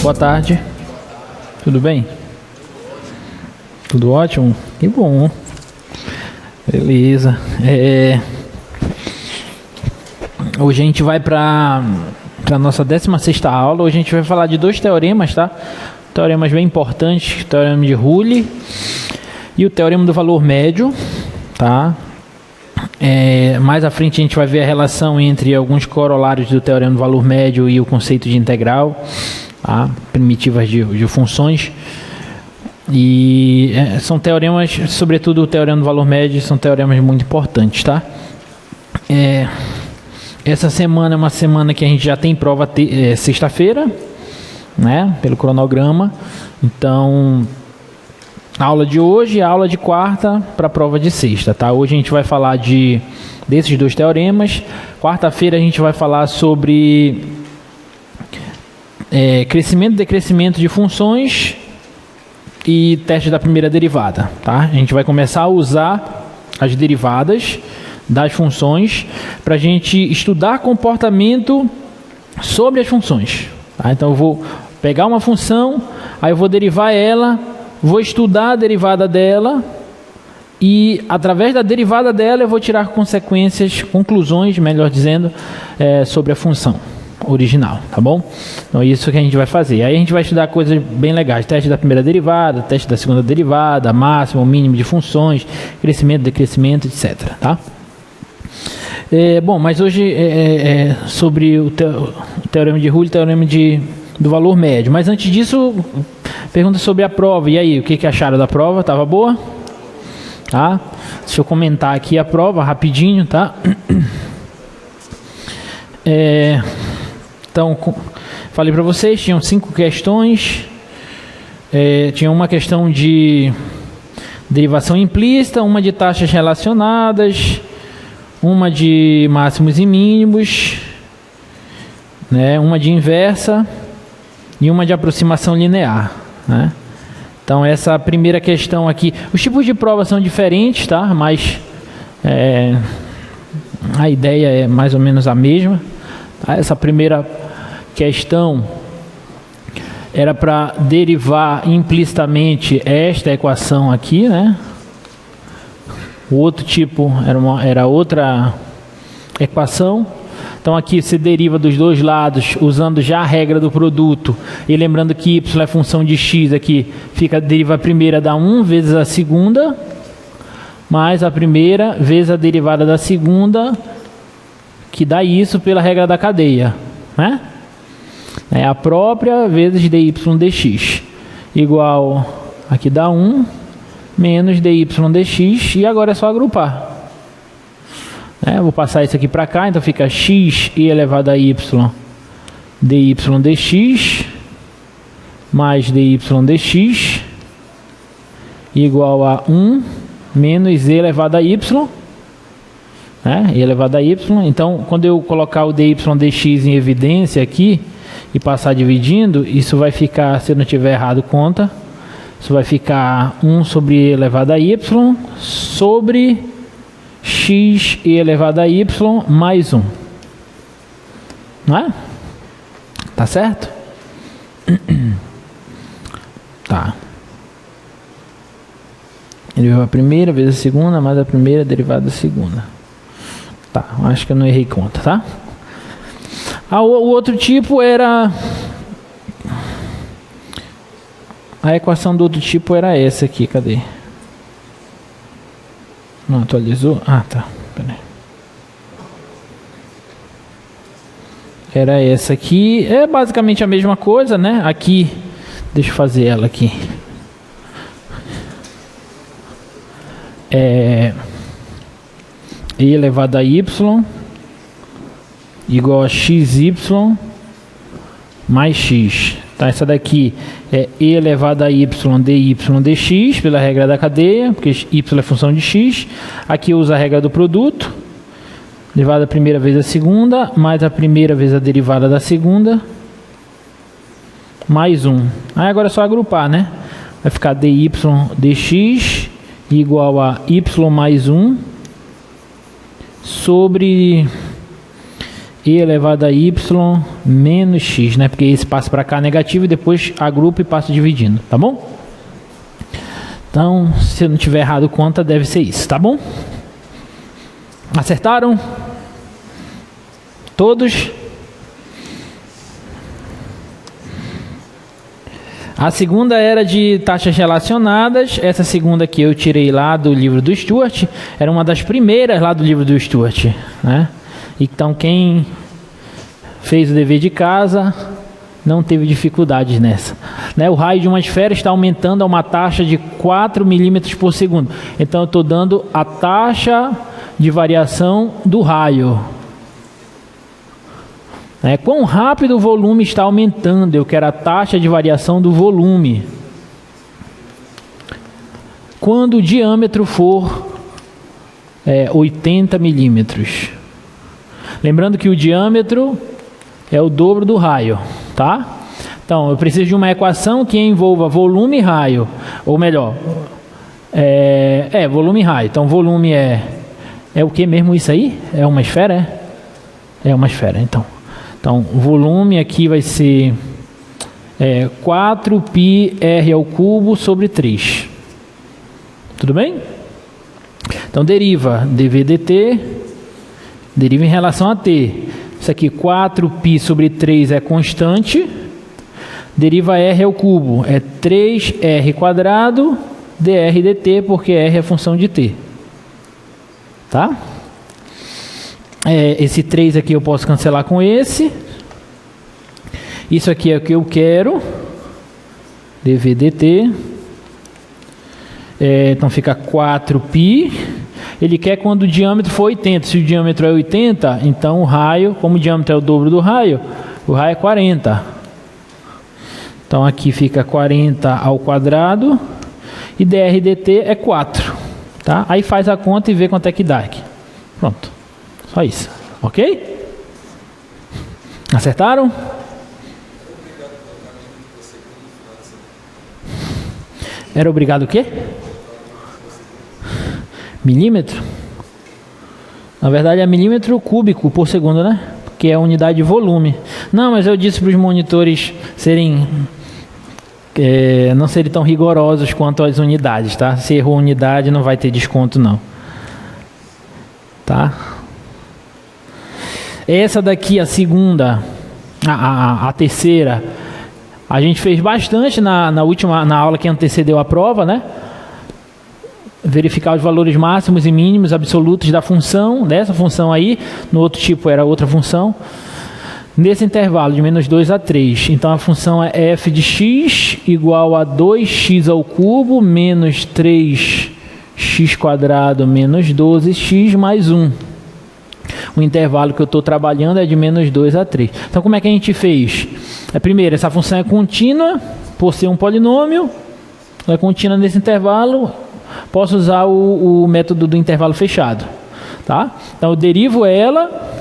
Boa tarde. Tudo bem? Tudo ótimo? Que bom. Beleza. Hoje a gente vai para a nossa 16ª aula. Hoje a gente vai falar de dois teoremas, tá? Teoremas bem importantes, o teorema de Rule e o teorema do valor médio, tá? Mais à frente a gente vai ver a relação entre alguns corolários do teorema do valor médio e o conceito de integral, tá? Primitivas de funções. E são teoremas, sobretudo o teorema do valor médio, são teoremas muito importantes, tá? Essa semana é uma semana que a gente já tem prova sexta-feira, né? Pelo cronograma. Então, a aula de hoje e a aula de quarta para a prova de sexta, tá? Hoje a gente vai falar desses dois teoremas. Quarta-feira a gente vai falar sobre crescimento e decrescimento de funções e teste da primeira derivada, tá? A gente vai começar a usar as derivadas das funções para a gente estudar comportamento sobre as funções, tá? Então eu vou pegar uma função, aí eu vou derivar ela, vou estudar a derivada dela e através da derivada dela eu vou tirar conclusões, melhor dizendo, sobre a função original, tá bom? Então isso que a gente vai fazer. Aí a gente vai estudar coisas bem legais: teste da primeira derivada, teste da segunda derivada, máximo, mínimo de funções, crescimento, decrescimento, etc, tá? Bom, mas hoje é sobre o teorema de Rule e o teorema do valor médio. Mas antes disso, pergunta sobre a prova. E aí, o que acharam da prova? Tava boa? Tá? Deixa eu comentar aqui a prova rapidinho, tá? Então, falei para vocês, tinham 5 questões. Tinha uma questão de derivação implícita, uma de taxas relacionadas, uma de máximos e mínimos, né? Uma de inversa e uma de aproximação linear, né? Então essa primeira questão aqui, os tipos de prova são diferentes, tá? Mas a ideia é mais ou menos a mesma, tá? Essa primeira questão era para derivar implicitamente esta equação aqui, né? O outro tipo era outra equação. Então aqui você deriva dos dois lados usando já a regra do produto. E lembrando que y é função de x, aqui deriva a primeira dá 1 vezes a segunda, mais a primeira vezes a derivada da segunda, que dá isso pela regra da cadeia, né? É a própria vezes dy dx, igual, aqui dá 1, menos dy dx, e agora é só agrupar. Vou passar isso aqui para cá, então fica x e elevado a y dy dx mais dy dx igual a 1 menos e elevado a y, e elevado a y. Então, quando eu colocar o dy dx em evidência aqui e passar dividindo, isso vai ficar, se eu não tiver errado conta, isso vai ficar 1 sobre e elevado a y sobre x e elevado a y mais 1. Não é? Tá certo? Tá. Derivada a primeira vezes a segunda, mais a primeira derivada da segunda. Tá, acho que eu não errei conta, tá? O outro tipo era... A equação do outro tipo era essa aqui, cadê? Não atualizou? Ah, tá. Pera aí. Era essa aqui. É basicamente a mesma coisa, né? Aqui, deixa eu fazer ela aqui. E elevado a y igual a xy mais x. Tá, essa daqui é e elevado a y dy dx, pela regra da cadeia, porque y é função de x. Aqui usa a regra do produto, derivada a primeira vezes a segunda, mais a primeira vezes a derivada da segunda, mais 1. Aí agora é só agrupar, né? Vai ficar dy dx igual a y mais 1 sobre e elevado a y menos x, né? Porque esse passa para cá negativo e depois agrupa e passa dividindo, tá bom? Então, se eu não tiver errado conta, deve ser isso, tá bom? Acertaram? Todos? A segunda era de taxas relacionadas. Essa segunda aqui eu tirei lá do livro do Stuart. Era uma das primeiras lá do livro do Stuart, né? Então, quem fez o dever de casa não teve dificuldades nessa, né? O raio de uma esfera está aumentando a uma taxa de 4 milímetros por segundo. Então, eu estou dando a taxa de variação do raio. Quão rápido o volume está aumentando? Eu quero a taxa de variação do volume. Quando o diâmetro for 80 milímetros. Lembrando que o diâmetro é o dobro do raio, tá? Então, eu preciso de uma equação que envolva volume e raio. Ou melhor, volume e raio. Então, volume é o que mesmo isso aí? É uma esfera? É uma esfera, então. Então, o volume aqui vai ser 4πr ao cubo sobre 3. Tudo bem? Então, deriva dv dt, deriva em relação a t. Isso aqui, 4π sobre 3 é constante. Deriva r ao cubo, é 3r quadrado dr dt, porque r é função de t. Tá? Esse 3 aqui eu posso cancelar com esse. Isso aqui é o que eu quero. dv dt. Então fica 4π. Ele quer quando o diâmetro for 80. Se o diâmetro é 80, então o raio, como o diâmetro é o dobro do raio, o raio é 40. Então aqui fica 40 ao quadrado. E dr dt é 4. Tá? Aí faz a conta e vê quanto é que dá aqui. Pronto. Só isso. Ok? Acertaram? Era obrigado o quê? Milímetro? Na verdade é milímetro cúbico por segundo, né? Porque é a unidade de volume. Não, mas eu disse para os monitores não serem tão rigorosos quanto as unidades, tá? Se errou unidade não vai ter desconto não. Tá? Essa daqui, a segunda, a terceira, a gente fez bastante na aula que antecedeu a prova, né? Verificar os valores máximos e mínimos absolutos da função, dessa função aí. No outro tipo era outra função. Nesse intervalo de menos 2 a 3. Então a função é f de x igual a 2x ao cubo menos 3x quadrado menos 12x mais 1. O intervalo que eu estou trabalhando é de menos 2 a 3. Então, como é que a gente fez? Primeiro, essa função é contínua, por ser um polinômio. Ela é contínua nesse intervalo. Posso usar o método do intervalo fechado. Tá? Então, eu derivo ela,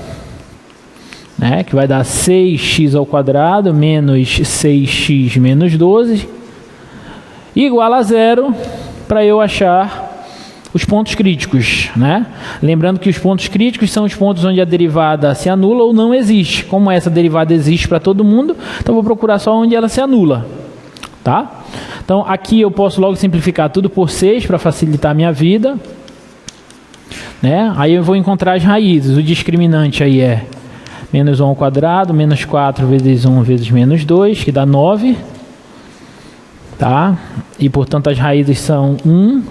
né, que vai dar 6x ao quadrado menos 6x menos 12, igual a zero, para eu achar os pontos críticos, né? Lembrando que os pontos críticos são os pontos onde a derivada se anula ou não existe. Como essa derivada existe para todo mundo, então vou procurar só onde ela se anula, tá? Então aqui eu posso logo simplificar tudo por 6 para facilitar a minha vida, né? Aí eu vou encontrar as raízes. O discriminante aí é menos 1 ao quadrado, menos 4 vezes 1 vezes menos 2, que dá 9, tá? E portanto as raízes são 1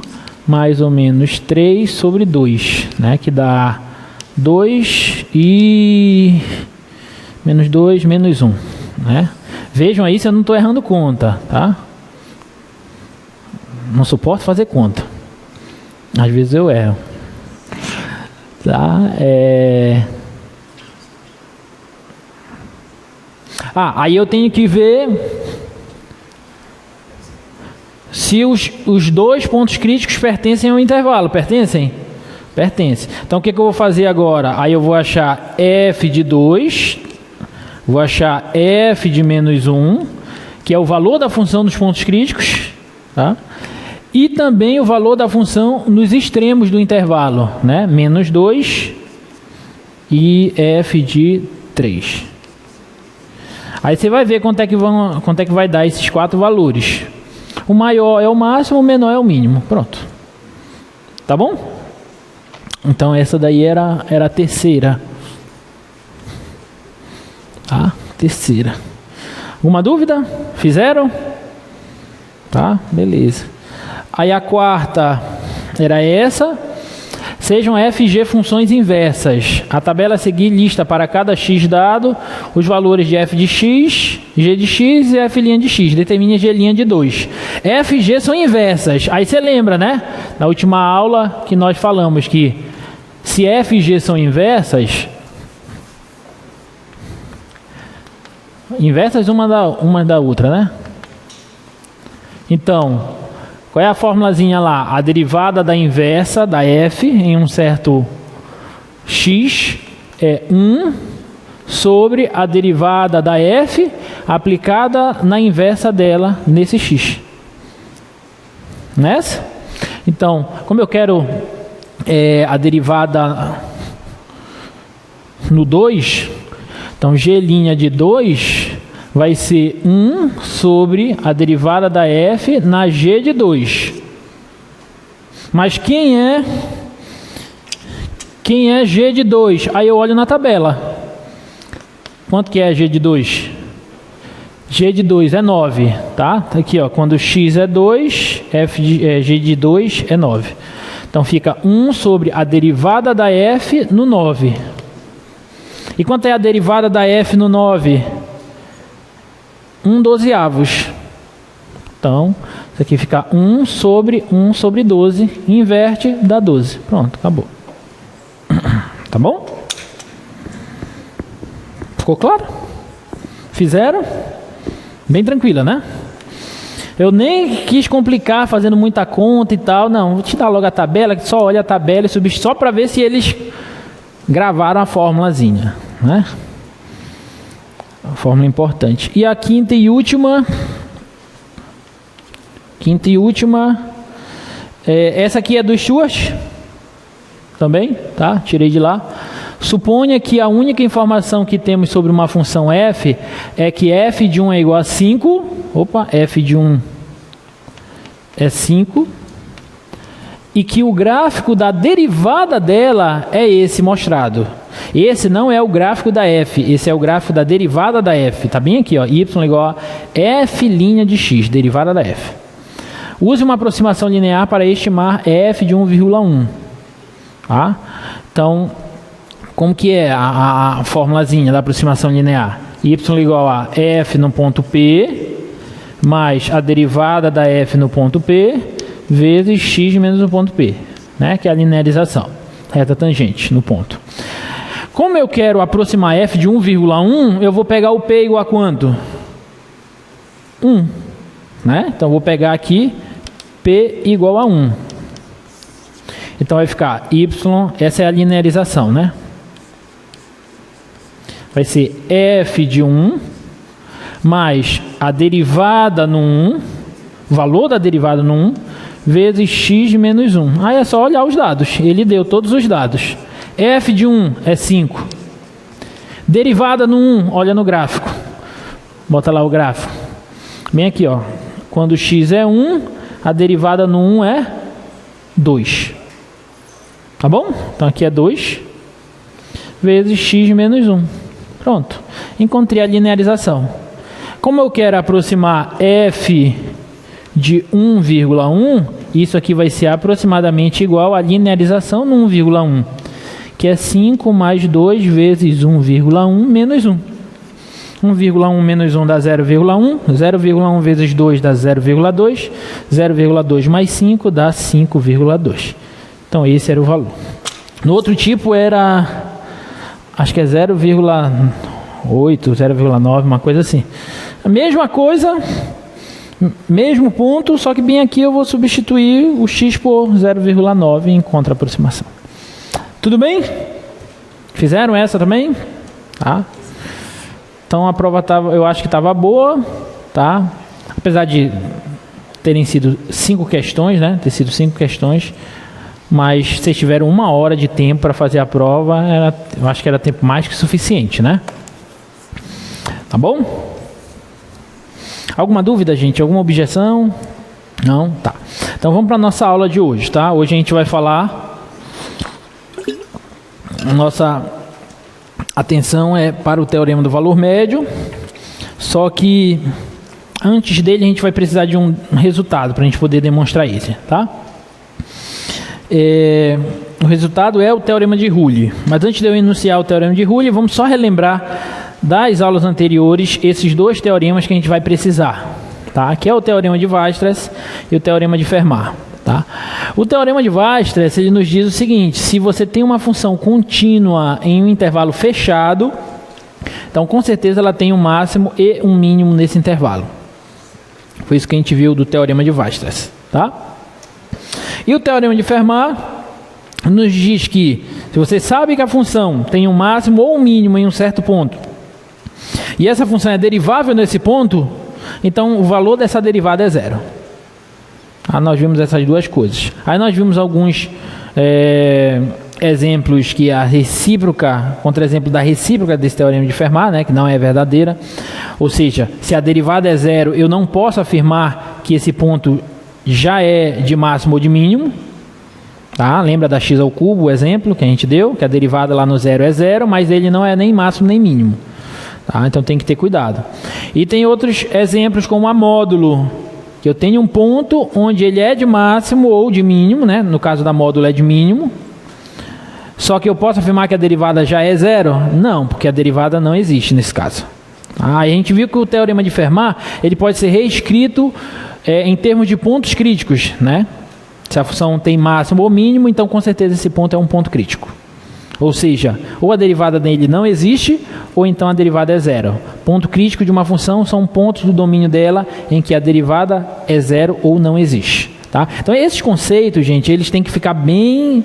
mais ou menos 3 sobre 2, né? Que dá 2 e menos 2, menos 1, né? Vejam aí se eu não estou errando conta, tá? Não suporto fazer conta. Às vezes eu erro. Tá? Aí eu tenho que ver se os dois pontos críticos pertencem ao intervalo. Pertencem? Pertencem. Então o que eu vou fazer agora? Aí eu vou achar f de 2, vou achar f de menos 1, que é o valor da função dos pontos críticos, tá? E também o valor da função nos extremos do intervalo, né? Menos 2 e f de 3. Aí você vai ver quanto é que vai dar esses 4 valores. O maior é o máximo, o menor é o mínimo. Pronto. Tá bom? Então essa daí era a terceira. Tá? Terceira. Alguma dúvida? Fizeram? Tá? Beleza. Aí a quarta era essa. Sejam f e g funções inversas. A tabela a seguir lista para cada x dado os valores de f de x, g de x e f' de x. Determine g' de 2. F e g são inversas. Aí você lembra, né? Na última aula que nós falamos que se f e g são inversas, inversas uma da outra, né? Então, qual é a formulazinha lá? A derivada da inversa da f em um certo x é 1 sobre a derivada da f aplicada na inversa dela nesse x. Nessa? Então, como eu quero a derivada no 2, então g' de 2 vai ser 1 sobre a derivada da f na g de 2. Mas quem é g de 2? Aí eu olho na tabela. Quanto que é g de 2? G de 2 é 9, tá? Tá aqui, ó, quando x é 2, g de 2 é 9. Então fica 1 sobre a derivada da f no 9. E quanto é a derivada da f no 9? 1/12. Então, isso aqui fica 1 sobre 12, inverte, dá 12. Pronto, acabou. Tá bom? Ficou claro? Fizeram? Bem tranquila, né? Eu nem quis complicar fazendo muita conta e tal. Não, vou te dar logo a tabela, que só olha a tabela e substitui só para ver se eles gravaram a formulazinha, né? A fórmula importante. E a quinta e última, essa aqui é do Stuart, também, tá? Tirei de lá. Suponha que a única informação que temos sobre uma função f é que f de 1 é igual a 5. Opa, f de 1 é 5. E que o gráfico da derivada dela é esse mostrado. Esse não é o gráfico da f, esse é o gráfico da derivada da f. Está bem aqui, ó, y igual a f' de x, derivada da f. Use uma aproximação linear para estimar f de 1,1. Tá? Então, como que é a formulazinha da aproximação linear? Y igual a f no ponto P, mais a derivada da f no ponto P, vezes x menos o ponto P, né? Que é a linearização, reta tangente no ponto. Como eu quero aproximar f de 1,1, eu vou pegar o P igual a quanto? 1. Né? Então, vou pegar aqui P igual a 1. Então, vai ficar y, essa é a linearização, né? Vai ser f de 1, mais a derivada no 1, o valor da derivada no 1, vezes x menos 1. Aí é só olhar os dados, ele deu todos os dados. F de 1 é 5. Derivada no 1, olha no gráfico. Bota lá o gráfico. Bem aqui, ó. Quando x é 1, a derivada no 1 é 2. Tá bom? Então aqui é 2 vezes x menos 1. Pronto. Encontrei a linearização. Como eu quero aproximar f de 1,1, isso aqui vai ser aproximadamente igual à linearização no 1,1. Que é 5 mais 2 vezes 1,1 menos 1. 1,1 menos 1 dá 0,1. 0,1 vezes 2 dá 0,2. 0,2 mais 5 dá 5,2. Então, esse era o valor. No outro tipo era, acho que é 0,8, 0,9, uma coisa assim. A mesma coisa, mesmo ponto, só que bem aqui eu vou substituir o x por 0,9 e encontro a aproximação. Tudo bem? Fizeram essa também? Tá? Então a prova eu acho que estava boa, tá? Apesar de terem sido 5 questões, né? Ter sido 5 questões, mas vocês tiveram 1 hora de tempo para fazer a prova, eu acho que era tempo mais que suficiente, né? Tá bom? Alguma dúvida, gente? Alguma objeção? Não? Tá. Então vamos para a nossa aula de hoje, tá? Hoje a gente vai falar... Nossa atenção é para o teorema do valor médio, só que antes dele a gente vai precisar de um resultado para a gente poder demonstrar ele, tá? O resultado é o teorema de Rule, mas antes de eu enunciar o teorema de Rule, vamos só relembrar das aulas anteriores esses dois teoremas que a gente vai precisar, tá? Que é o teorema de Weierstrass e o teorema de Fermat. Tá? O teorema de Weierstrass ele nos diz o seguinte: se você tem uma função contínua em um intervalo fechado, então com certeza ela tem um máximo e um mínimo nesse intervalo. Foi isso que a gente viu do teorema de Weierstrass. Tá? E o teorema de Fermat nos diz que se você sabe que a função tem um máximo ou um mínimo em um certo ponto, e essa função é derivável nesse ponto, então o valor dessa derivada é zero. Nós vimos essas duas coisas. Aí nós vimos alguns exemplos que a recíproca, contra-exemplo da recíproca desse teorema de Fermat, né, que não é verdadeira. Ou seja, se a derivada é zero, eu não posso afirmar que esse ponto já é de máximo ou de mínimo. Tá? Lembra da x ao cubo, o exemplo que a gente deu, que a derivada lá no zero é zero, mas ele não é nem máximo nem mínimo. Tá? Então tem que ter cuidado. E tem outros exemplos como a módulo, que eu tenho um ponto onde ele é de máximo ou de mínimo, né? No caso da módulo é de mínimo. Só que eu posso afirmar que a derivada já é zero? Não, porque a derivada não existe nesse caso. A gente viu que o teorema de Fermat ele pode ser reescrito em termos de pontos críticos, né? Se a função tem máximo ou mínimo, então com certeza esse ponto é um ponto crítico. Ou seja, ou a derivada dele não existe, ou então a derivada é zero. Ponto crítico de uma função são pontos do domínio dela em que a derivada é zero ou não existe. Tá? Então esses conceitos, gente, eles têm que ficar bem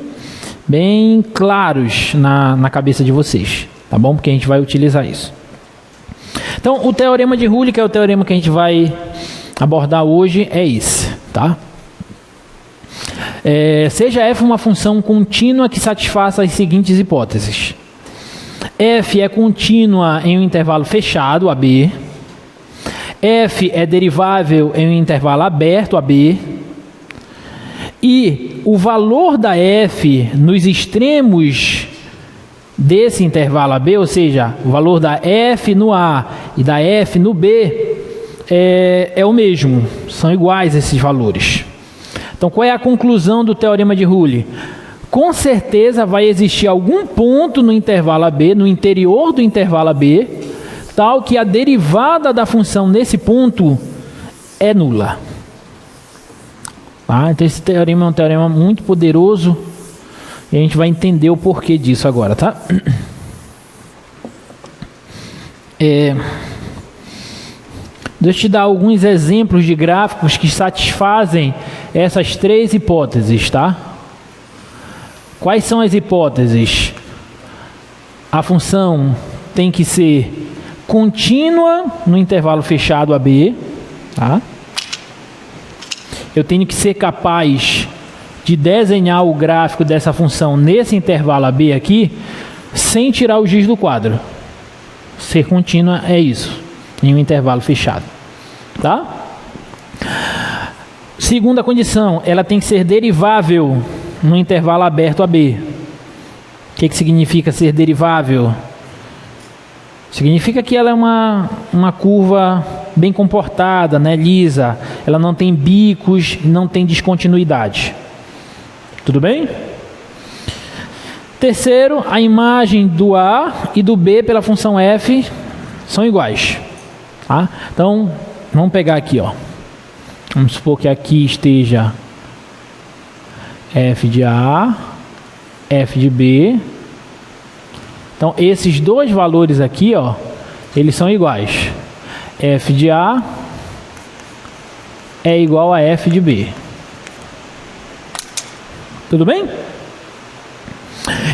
claros na cabeça de vocês. Tá bom? Porque a gente vai utilizar isso. Então o teorema de Rule, que é o teorema que a gente vai abordar hoje, é esse. Tá? Seja f uma função contínua que satisfaça as seguintes hipóteses. F é contínua em um intervalo fechado, AB. F é derivável em um intervalo aberto, AB. E o valor da f nos extremos desse intervalo AB, ou seja, o valor da f no A e da f no B, é o mesmo. São iguais esses valores. Então, qual é a conclusão do teorema de Rule? Com certeza vai existir algum ponto no intervalo AB, no interior do intervalo AB, tal que a derivada da função nesse ponto é nula. Tá? Então, esse teorema é um teorema muito poderoso e a gente vai entender o porquê disso agora, tá? Deixa eu te dar alguns exemplos de gráficos que satisfazem essas três hipóteses, tá? Quais são as hipóteses? A função tem que ser contínua no intervalo fechado AB, tá? Eu tenho que ser capaz de desenhar o gráfico dessa função nesse intervalo AB aqui, sem tirar o giz do quadro. Ser contínua é isso, em um intervalo fechado, tá? Segunda condição, ela tem que ser derivável no intervalo aberto AB. O que significa ser derivável? Significa que ela é uma curva bem comportada, né, lisa. Ela não tem bicos, não tem descontinuidade. Tudo bem? Terceiro, a imagem do A e do B pela função f são iguais. Tá? Então, vamos pegar aqui, ó. Vamos supor que aqui esteja f de A, f de B. Então, esses dois valores aqui, ó, eles são iguais. F de A é igual a f de B. Tudo bem?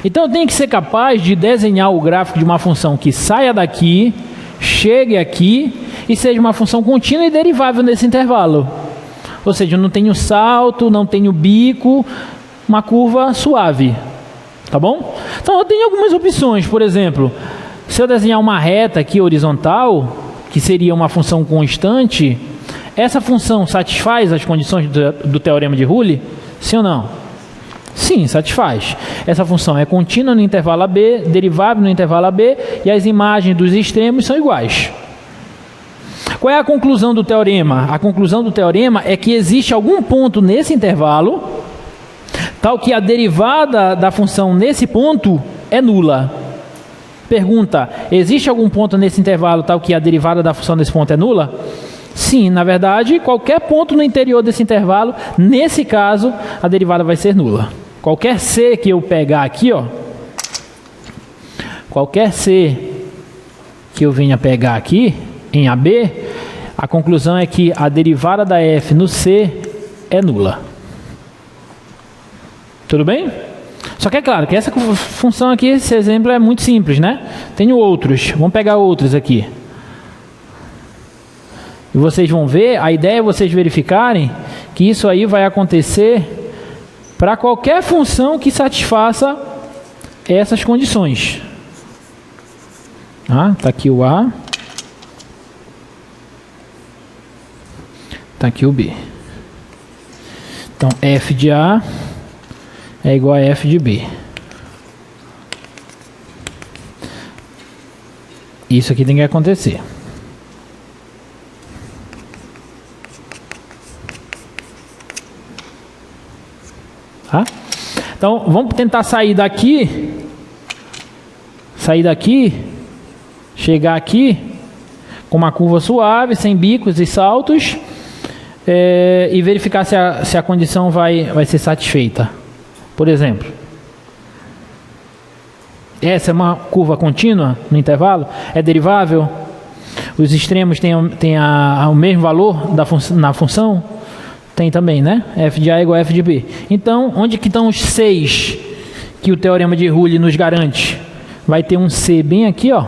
Então, eu tenho que ser capaz de desenhar o gráfico de uma função que saia daqui, chegue aqui e seja uma função contínua e derivável nesse intervalo. Ou seja, eu não tenho salto, não tenho bico, uma curva suave. Tá bom? Então eu tenho algumas opções. Por exemplo, Se eu desenhar uma reta aqui horizontal, que seria uma função constante, essa função satisfaz as condições do teorema de Rule? Sim ou não? Sim, satisfaz. Essa função é contínua no intervalo AB, derivável no intervalo AB, e as imagens dos extremos são iguais. Qual é a conclusão do teorema? A conclusão do teorema é que existe algum ponto nesse intervalo, tal que a derivada da função nesse ponto é nula. Pergunta, existe algum ponto nesse intervalo tal que a derivada da função nesse ponto é nula? Sim, na verdade, qualquer ponto no interior desse intervalo, nesse caso, a derivada vai ser nula. Qualquer C que eu pegar aqui, ó, qualquer C que eu venha pegar aqui, em AB, a conclusão é que a derivada da f no C é nula. Tudo bem? Só que é claro que essa função aqui, esse exemplo é muito simples, né? Tenho outros, vamos pegar outros aqui. E vocês vão ver, a ideia é vocês verificarem que isso aí vai acontecer para qualquer função que satisfaça essas condições. Tá aqui o A. Tá aqui o B. Então, f de A é igual a f de B. Isso aqui tem que acontecer. Tá? Então, vamos tentar sair daqui, chegar aqui com uma curva suave, sem bicos e saltos, e verificar se a condição vai ser satisfeita. Por exemplo, essa é uma curva contínua no intervalo, é derivável, os extremos têm o mesmo valor na função, tem também, né? F de A é igual a F de B. Então, onde que estão os 6 que o teorema de Rule nos garante? Vai ter um C bem aqui, ó.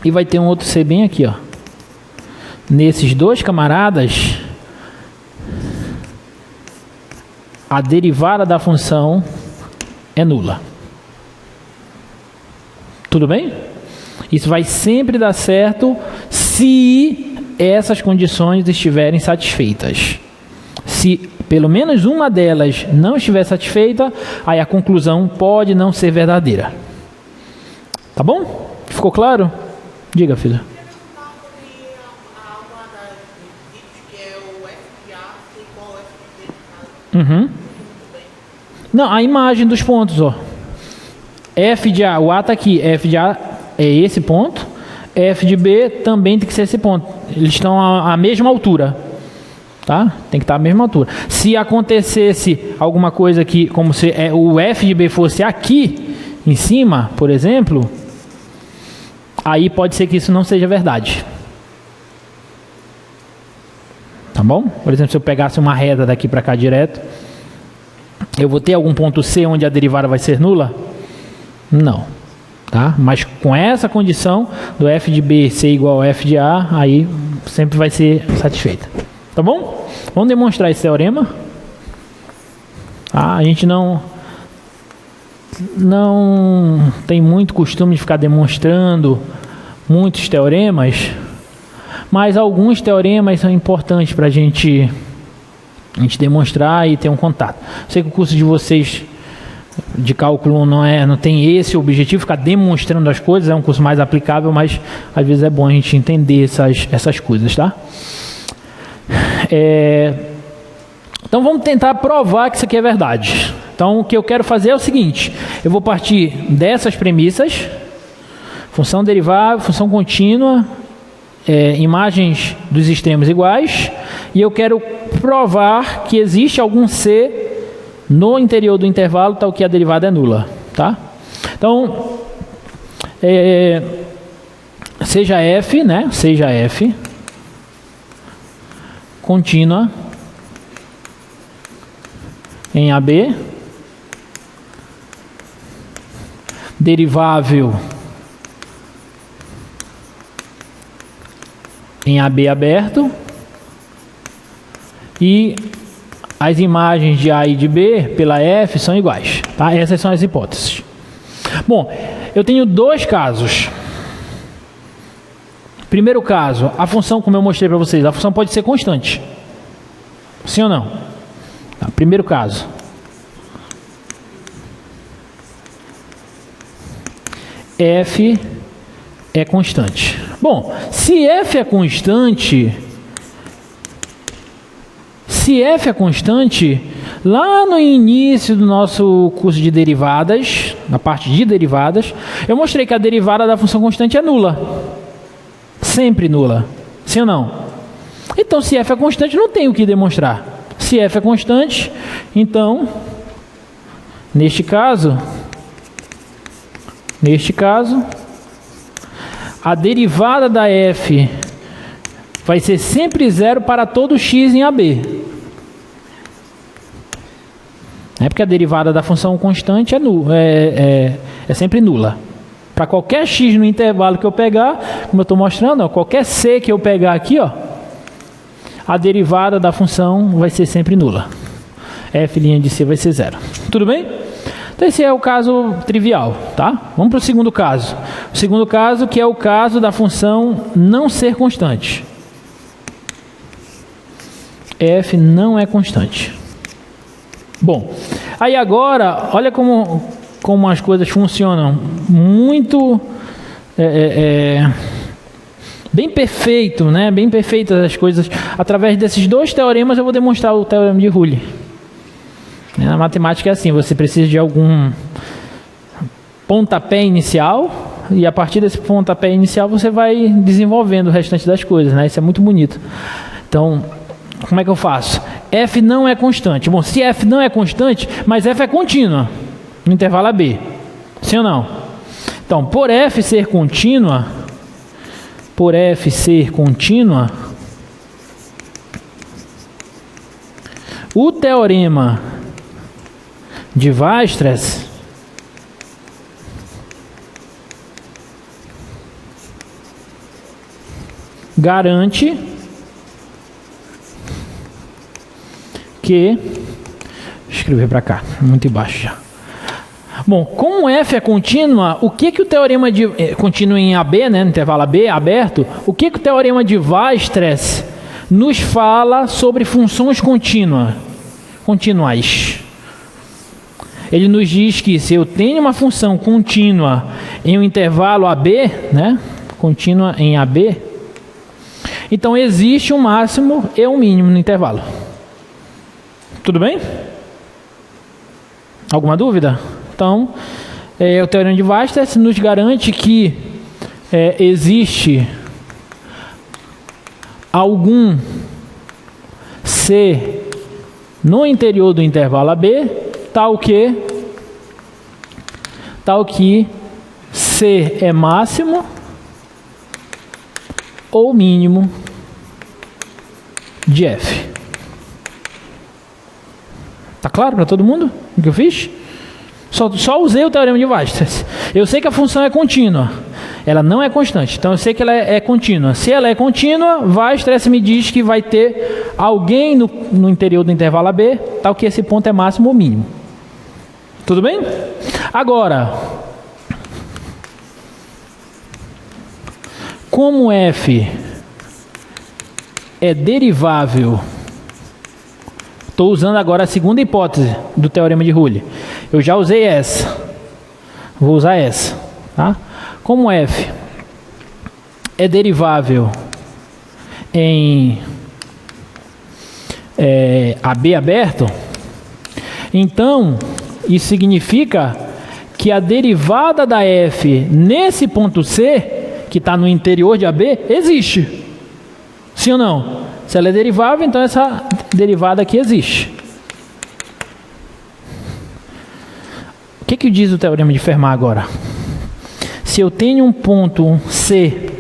E vai ter um outro C bem aqui, ó. Nesses dois camaradas, a derivada da função é nula. Tudo bem? Isso vai sempre dar certo se essas condições estiverem satisfeitas. Se pelo menos uma delas não estiver satisfeita, aí a conclusão pode não ser verdadeira. Tá bom? Ficou claro? Diga, filha. Não, a imagem dos pontos, ó. F de A, o A está aqui, F de A é esse ponto, F de B também tem que ser esse ponto. Eles estão à mesma altura, tá? Tem que estar à mesma altura. Se acontecesse alguma coisa aqui, como se o F de B fosse aqui em cima, por exemplo, aí pode ser que isso não seja verdade. Tá bom? Por exemplo, se eu pegasse uma reta daqui para cá direto, eu vou ter algum ponto C onde a derivada vai ser nula? Não. Tá? Mas com essa condição do f de B ser igual a f de A, aí sempre vai ser satisfeita. Tá bom? Vamos demonstrar esse teorema. A gente não tem muito costume de ficar demonstrando muitos teoremas, mas alguns teoremas são importantes para a gente demonstrar e ter um contato. Sei que o curso de vocês de cálculo não tem esse objetivo, ficar demonstrando as coisas, é um curso mais aplicável, mas às vezes é bom a gente entender essas coisas, tá? Então vamos tentar provar que isso aqui é verdade. Então o que eu quero fazer é o seguinte, eu vou partir dessas premissas, função derivável, função contínua, imagens dos extremos iguais, e eu quero provar que existe algum C no interior do intervalo, tal que a derivada é nula, tá? Então, seja f, né? Seja f contínua em AB, derivável em AB aberto, e as imagens de A e de B pela F são iguais, tá? Essas são as hipóteses. Bom, eu tenho dois casos. Primeiro caso, a função, como eu mostrei para vocês, a função pode ser constante. Sim ou não? Tá, primeiro caso. F é constante. Bom, se F é constante, lá no início do nosso curso de derivadas, na parte de derivadas, eu mostrei que a derivada da função constante é nula. Sempre nula. Sim ou não? Então, se F é constante, não tem o que demonstrar. Se F é constante, então, neste caso, a derivada da F vai ser sempre zero para todo x em AB. É porque a derivada da função constante é sempre nula. Para qualquer x no intervalo que eu pegar, como eu estou mostrando, ó, qualquer c que eu pegar aqui, ó, a derivada da função vai ser sempre nula. F' de c vai ser zero. Tudo bem? Então esse é o caso trivial, tá? Vamos para o segundo caso. O segundo caso, que é o caso da função não ser constante. F não é constante. Bom, aí agora, olha como as coisas funcionam. Muito bem perfeito, né? Bem perfeitas as coisas. Através desses dois teoremas eu vou demonstrar o teorema de Rulli. Na matemática é assim, você precisa de algum pontapé inicial e a partir desse pontapé inicial você vai desenvolvendo o restante das coisas, né? Isso é muito bonito. Então, como é que eu faço? F não é constante. Bom, se F não é constante, mas F é contínua no intervalo AB. Sim ou não? Então, por F ser contínua, o teorema de Weierstrass garante que... Deixa eu escrever para cá, muito embaixo já. Bom, como F é contínua, o que o teorema de... contínua em AB, né, no intervalo AB, aberto, o que o teorema de Weierstrass nos fala sobre funções contínuas? Ele nos diz que se eu tenho uma função contínua em um intervalo AB, né, contínua em AB, então existe um máximo e um mínimo no intervalo. Tudo bem? Alguma dúvida? Então, o teorema de Weierstrass nos garante que existe algum C no interior do intervalo AB, tal que C é máximo ou mínimo de F. Tá claro para todo mundo o que eu fiz? Só usei o teorema de Weierstrass. Eu sei que a função é contínua. Ela não é constante. Então eu sei que ela é contínua. Se ela é contínua, Weierstrass me diz que vai ter alguém no interior do intervalo AB, tal que esse ponto é máximo ou mínimo. Tudo bem? Agora, como F é derivável, estou usando agora a segunda hipótese do teorema de Rulli. Eu já usei essa. Vou usar essa. Tá? Como F é derivável em AB aberto, então isso significa que a derivada da F nesse ponto C, que está no interior de AB, existe. Sim ou não? Se ela é derivável, então essa derivada aqui existe. O que diz o teorema de Fermat agora? Se eu tenho um ponto C,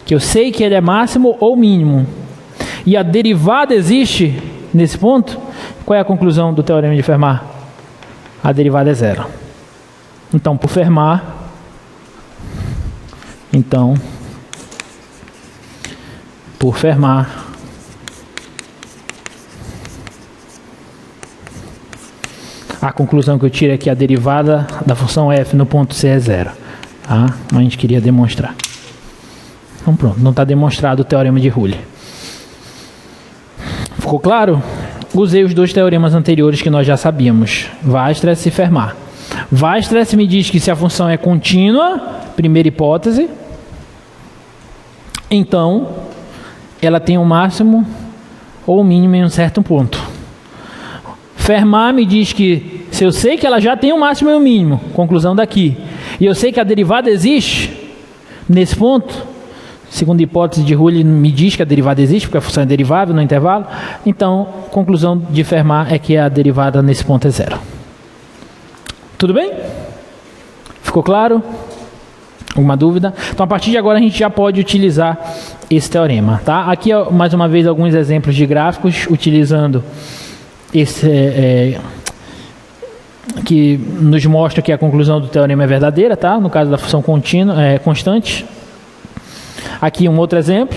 que eu sei que ele é máximo ou mínimo, e a derivada existe nesse ponto, qual é a conclusão do teorema de Fermat? A derivada é zero. Então, por Fermat, A conclusão que eu tiro é que a derivada da função f no ponto C é zero. Tá? Mas a gente queria demonstrar. Então pronto, não está demonstrado o teorema de Rule. Ficou claro? Usei os dois teoremas anteriores que nós já sabíamos, Weierstrass e Fermat. Weierstrass me diz que se a função é contínua, primeira hipótese, então ela tem um máximo ou um mínimo em um certo ponto. Fermat me diz que se eu sei que ela já tem um máximo e um mínimo, conclusão daqui, e eu sei que a derivada existe nesse ponto, segunda hipótese de Rule me diz que a derivada existe, porque a função é derivável no intervalo, então, conclusão de Fermat é que a derivada nesse ponto é zero. Tudo bem? Ficou claro? Alguma dúvida? Então, a partir de agora, a gente já pode utilizar esse teorema. Tá? Aqui, mais uma vez, alguns exemplos de gráficos utilizando esse... que nos mostra que a conclusão do teorema é verdadeira, tá? No caso da função contínua, constante. Aqui um outro exemplo,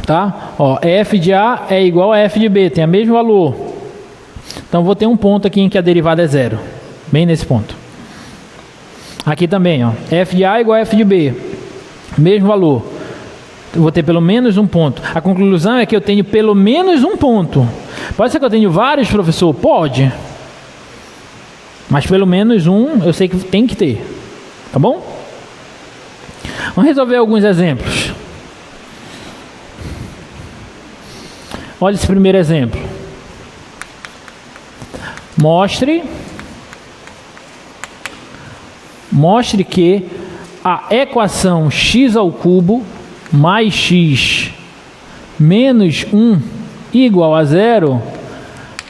tá? Ó, f de A é igual a f de B, tem o mesmo valor. Então vou ter um ponto aqui em que a derivada é zero, bem nesse ponto. Aqui também, ó, f de A é igual a f de B, mesmo valor. Eu vou ter pelo menos um ponto. A conclusão é que eu tenho pelo menos um ponto. Pode ser que eu tenha vários, professor? Pode. Mas pelo menos um eu sei que tem que ter. Tá bom? Vamos resolver alguns exemplos. Olha esse primeiro exemplo. Mostre que a equação x ao cubo mais x menos 1 igual a zero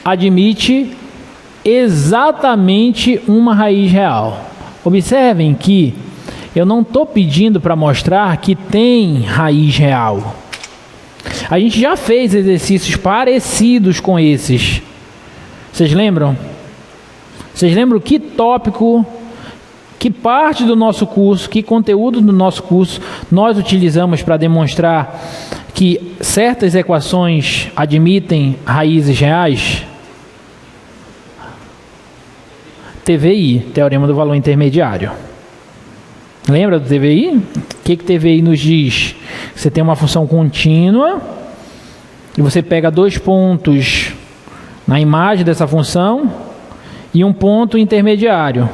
admite exatamente uma raiz real. Observem que eu não estou pedindo para mostrar que tem raiz real. A gente já fez exercícios parecidos com esses. Vocês lembram? Vocês lembram que tópico, que parte do nosso curso, que conteúdo do nosso curso nós utilizamos para demonstrar que certas equações admitem raízes reais? TVI, Teorema do Valor Intermediário. Lembra do TVI? O que TVI nos diz? Você tem uma função contínua e você pega dois pontos na imagem dessa função e um ponto intermediário,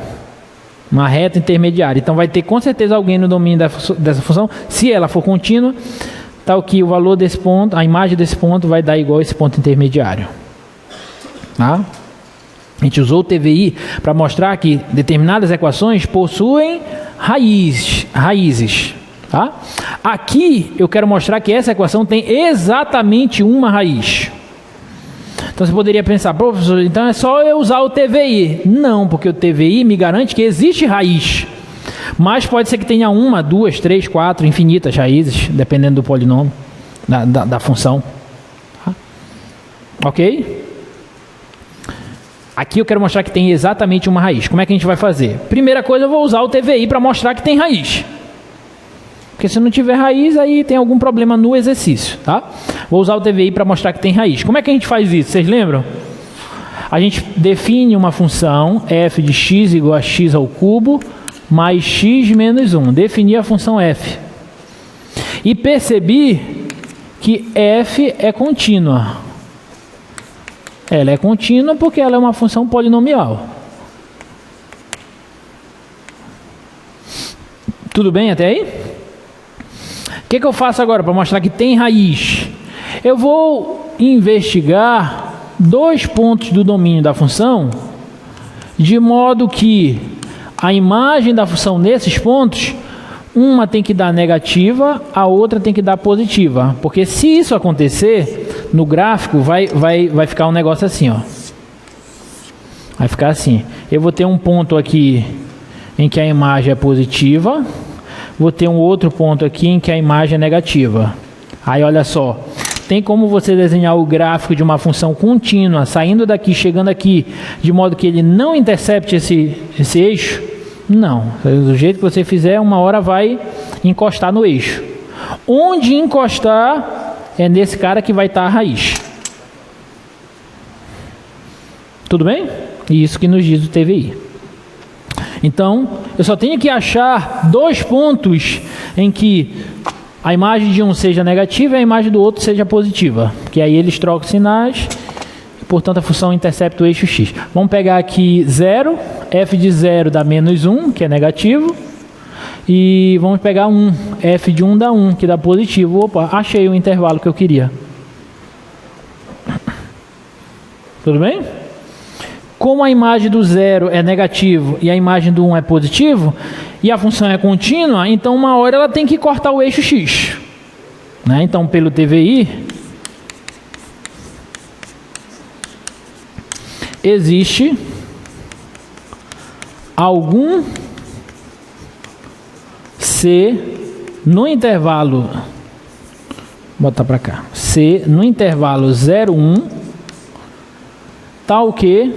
uma reta intermediária. Então vai ter com certeza alguém no domínio dessa função, se ela for contínua, tal que o valor desse ponto, a imagem desse ponto vai dar igual a esse ponto intermediário. Tá? A gente usou o TVI para mostrar que determinadas equações possuem raízes. Tá? Aqui eu quero mostrar que essa equação tem exatamente uma raiz. Então você poderia pensar, professor, então é só eu usar o TVI. Não, porque o TVI me garante que existe raiz. Mas pode ser que tenha uma, duas, três, quatro, infinitas raízes, dependendo do polinômio, da função. Tá? Ok? Aqui eu quero mostrar que tem exatamente uma raiz. Como é que a gente vai fazer? Primeira coisa, eu vou usar o TVI para mostrar que tem raiz. Porque se não tiver raiz, aí tem algum problema no exercício. Tá? Vou usar o TVI para mostrar que tem raiz. Como é que a gente faz isso? Vocês lembram? A gente define uma função f de x igual a x ao cubo mais x menos 1. Defini a função f. E percebi que f é contínua. Ela é contínua porque ela é uma função polinomial. Tudo bem até aí? O que eu faço agora para mostrar que tem raiz? Eu vou investigar dois pontos do domínio da função, de modo que a imagem da função nesses pontos, uma tem que dar negativa, a outra tem que dar positiva. Porque se isso acontecer, no gráfico vai ficar um negócio assim, ó. Vai ficar assim. Eu vou ter um ponto aqui em que a imagem é positiva, vou ter um outro ponto aqui em que a imagem é negativa. Aí olha só, tem como você desenhar o gráfico de uma função contínua, saindo daqui, chegando aqui, de modo que ele não intercepte esse eixo? Não, do jeito que você fizer, uma hora vai encostar no eixo. Onde encostar é nesse cara que vai estar a raiz. Tudo bem? Isso que nos diz o TVI. Então, eu só tenho que achar dois pontos em que a imagem de um seja negativa e a imagem do outro seja positiva. Que aí eles trocam sinais, e, portanto a função intercepta o eixo x. Vamos pegar aqui 0, f de 0 dá menos 1, que é negativo. E vamos pegar 1, f de 1 dá 1, que dá positivo. Opa, achei o intervalo que eu queria. Tudo bem? Como a imagem do 0 é negativo e a imagem do 1 é positivo, e a função é contínua, então uma hora ela tem que cortar o eixo x. Né? Então, pelo TVI, existe algum C no intervalo, vou botar para cá, C no intervalo 0, 1, tal que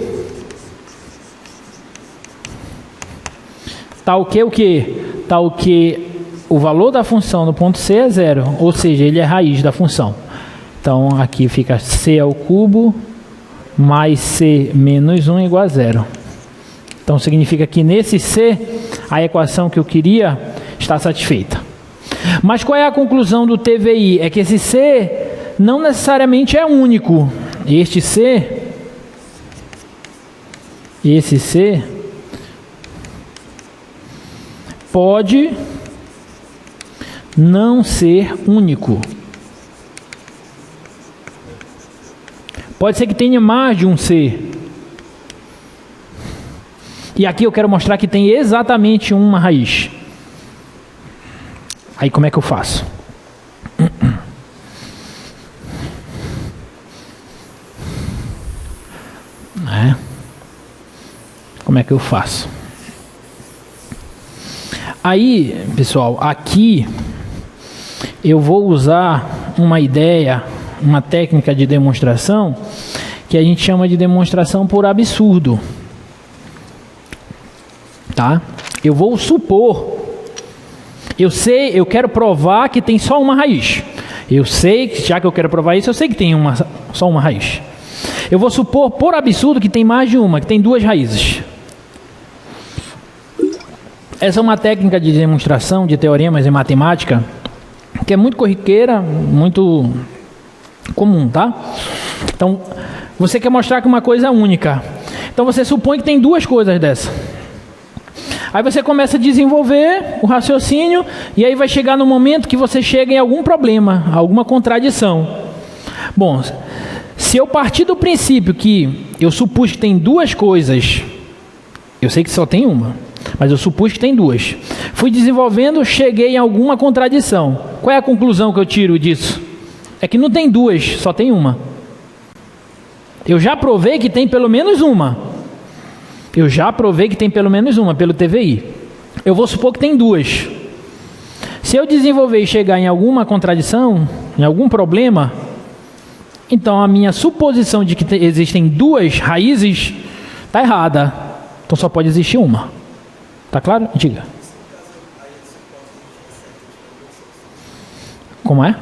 o quê? Tal que o valor da função no ponto C é 0, ou seja, ele é raiz da função. Então, aqui fica C ao cubo mais C menos 1 igual a 0. Então, significa que nesse C, a equação que eu queria está satisfeita. Mas qual é a conclusão do TVI? É que esse C não necessariamente é único. Esse C pode não ser único. Pode ser que tenha mais de um C. E aqui eu quero mostrar que tem exatamente uma raiz. Aí como é que eu faço? Como é que eu faço? Aí, pessoal, aqui eu vou usar uma ideia, uma técnica de demonstração que a gente chama de demonstração por absurdo. Tá? Eu vou supor, eu quero provar que tem só uma raiz. Eu sei, já que eu quero provar isso, eu sei que tem só uma raiz. Eu vou supor, por absurdo, que tem mais de uma, que tem duas raízes. Essa é uma técnica de demonstração de teoremas em matemática que é muito corriqueira, muito comum, tá? Então, você quer mostrar que uma coisa é única. Então, você supõe que tem duas coisas dessa. Aí você começa a desenvolver o raciocínio e aí vai chegar no momento que você chega em algum problema, alguma contradição. Bom, se eu partir do princípio que eu supus que tem duas coisas, eu sei que só tem uma, mas eu supus que tem duas. Fui desenvolvendo, cheguei em alguma contradição. Qual é a conclusão que eu tiro disso? É que não tem duas, só tem uma. Eu já provei que tem pelo menos uma. Pelo TVI. Eu vou supor que tem duas. Se eu desenvolver e chegar em alguma contradição, em algum problema, então a minha suposição de que existem duas raízes está errada. Então só pode existir uma. Tá claro? Diga. Como é?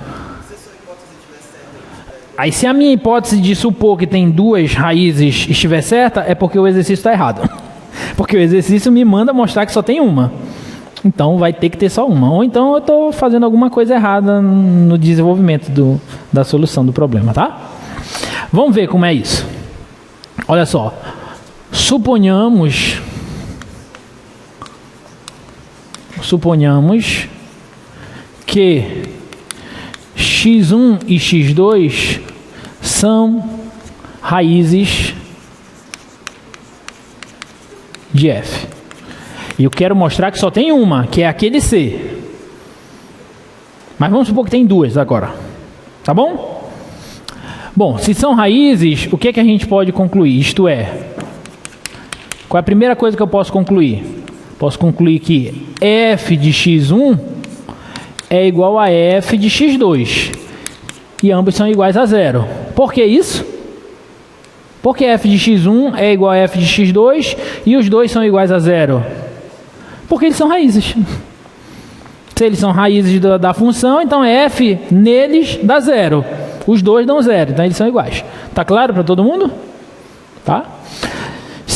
Aí se a minha hipótese de supor que tem duas raízes estiver certa, é porque o exercício está errado. Porque o exercício me manda mostrar que só tem uma. Então vai ter que ter só uma. Ou então eu estou fazendo alguma coisa errada no desenvolvimento da solução do problema, tá? Vamos ver como é isso. Olha só. Suponhamos que x1 e x2 são raízes de f. E eu quero mostrar que só tem uma, que é aquele C. Mas vamos supor que tem duas agora. Tá bom? Bom, se são raízes, o que é que a gente pode concluir? Isto é, qual é a primeira coisa que eu posso concluir? Posso concluir que f de x1 é igual a f de x2. E ambos são iguais a zero. Por que isso? Porque f de x1 é igual a f de x2 e os dois são iguais a zero. Porque eles são raízes. Se eles são raízes da função, então f neles dá zero. Os dois dão zero, então eles são iguais. Tá claro para todo mundo? Tá?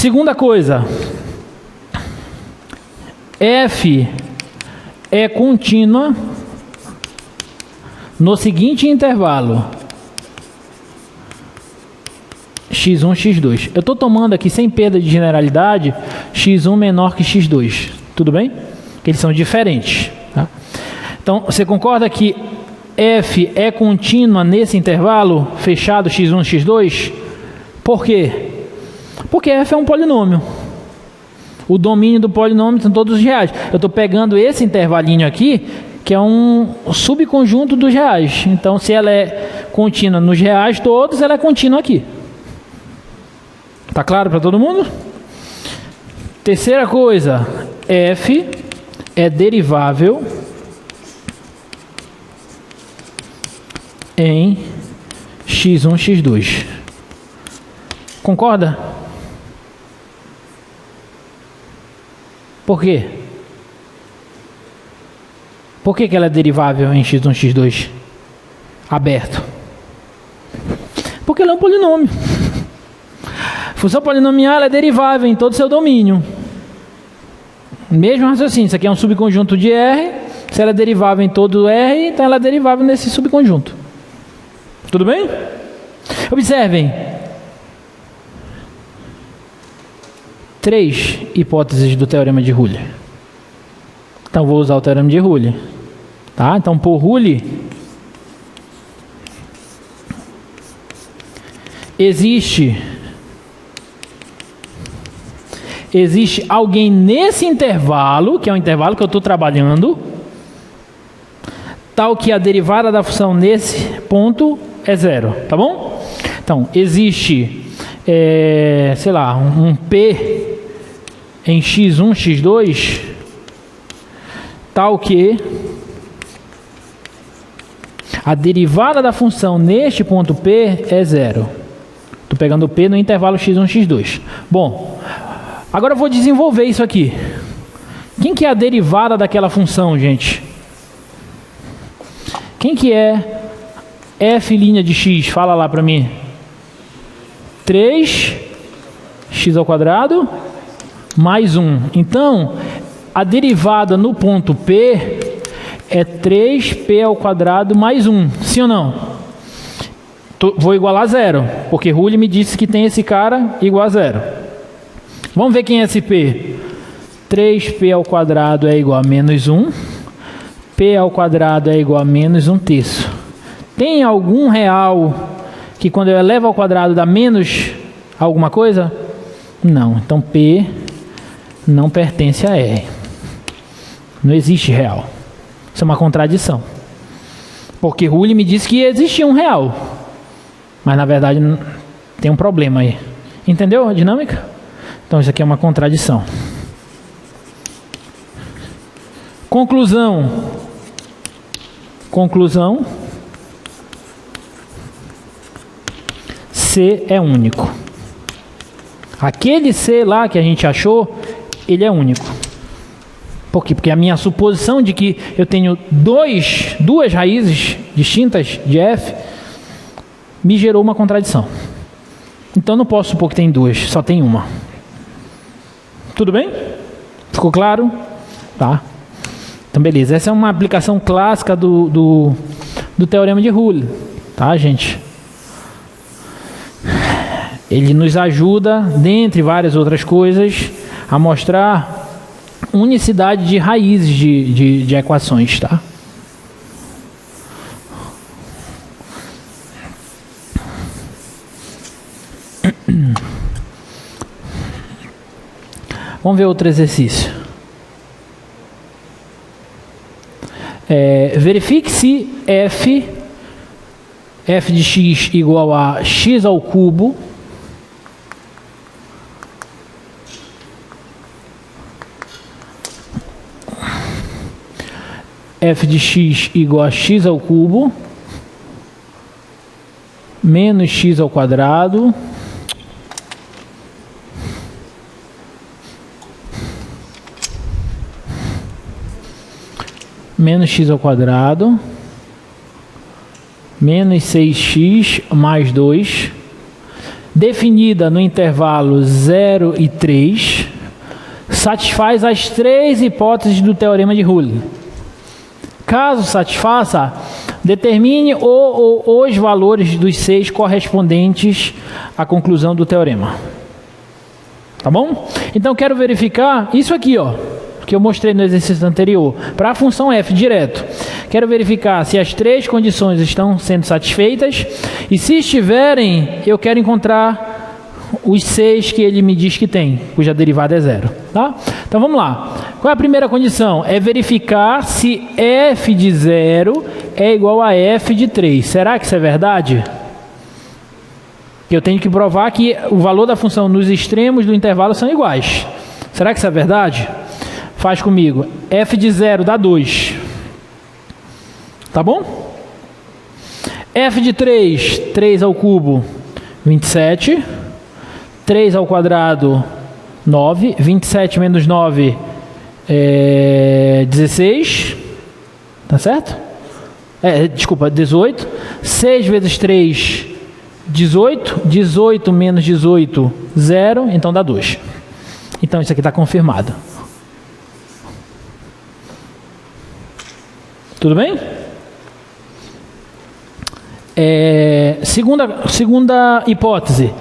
Segunda coisa, f é contínua no seguinte intervalo: x1, x2. Eu estou tomando aqui, sem perda de generalidade, x1 menor que x2. Tudo bem? Porque eles são diferentes. Tá? Então, você concorda que f é contínua nesse intervalo fechado x1, x2? Por quê? Porque f é um polinômio. O domínio do polinômio são todos os reais. Eu estou pegando esse intervalinho aqui, que é um subconjunto dos reais. Então, se ela é contínua nos reais todos, ela é contínua aqui. Tá claro para todo mundo? Terceira coisa, f é derivável em x1, x2. Concorda? Por quê? Por que ela é derivável em x1, x2? Aberto. Porque ela é um polinômio. Função polinomial ela é derivável em todo o seu domínio. Mesmo raciocínio, isso aqui é um subconjunto de R. Se ela é derivável em todo R, então ela é derivável nesse subconjunto. Tudo bem? Observem. 3 hipóteses do teorema de Rulli. Então vou usar o teorema de Rulli. Tá? Então por Rulli existe alguém nesse intervalo, que é o intervalo que eu estou trabalhando, tal que a derivada da função nesse ponto é zero, tá bom? Então, existe, sei lá, um P em x1, x2, tal que a derivada da função neste ponto P é zero. Estou pegando o P no intervalo x1, x2. Bom, agora eu vou desenvolver isso aqui. Quem que é a derivada daquela função, gente? Quem que é f' de x? Fala lá para mim. 3x² mais 1. Então, a derivada no ponto P é 3p² mais 1. Sim ou não? Vou igualar a zero, porque Rulli me disse que tem esse cara igual a zero. Vamos ver quem é esse P. 3p² é igual a menos 1. p² é igual a menos 1/3. Tem algum real que quando eu elevo ao quadrado dá menos alguma coisa? Não. Então P não pertence a R. Não existe real. Isso é uma contradição. Porque Rulli me disse que existia um real. Mas na verdade tem um problema aí. Entendeu a dinâmica? Então isso aqui é uma contradição. Conclusão. C é único. Aquele C lá que a gente achou, ele é único. Por quê? Porque a minha suposição de que eu tenho duas raízes distintas de f me gerou uma contradição. Então não posso supor que tem duas, só tem uma. Tudo bem? Ficou claro? Tá. Então beleza, essa é uma aplicação clássica do teorema de Rulli. Tá, gente? Ele nos ajuda, dentre várias outras coisas, a mostrar unicidade de raízes de equações, tá? Vamos ver outro exercício. Verifique se f de x igual a x ao cubo f de x igual a x ao cubo menos x ao quadrado menos x ao quadrado menos 6x mais 2 definida no intervalo 0 e 3, satisfaz as 3 hipóteses do teorema de Rule. Caso satisfaça, determine os valores dos 6 correspondentes à conclusão do teorema. Tá bom? Então, quero verificar isso aqui, ó, que eu mostrei no exercício anterior, para a função f direto. Quero verificar se as 3 condições estão sendo satisfeitas, e se estiverem, eu quero encontrar os 6 que ele me diz que tem, cuja derivada é 0. Tá? Então, vamos lá. Qual é a primeira condição? É verificar se f de 0 é igual a f de 3. Será que isso é verdade? Eu tenho que provar que o valor da função nos extremos do intervalo são iguais. Será que isso é verdade? Faz comigo. F de 0 dá 2. Tá bom? F de 3, 3 ao cubo, 27. 3 ao quadrado, 9. 27 menos 9 é 16. Tá certo? Desculpa, 18. 6 vezes 3, 18. 18 menos 18, 0. Então dá 2. Então isso aqui está confirmado. Tudo bem? Segunda hipótese.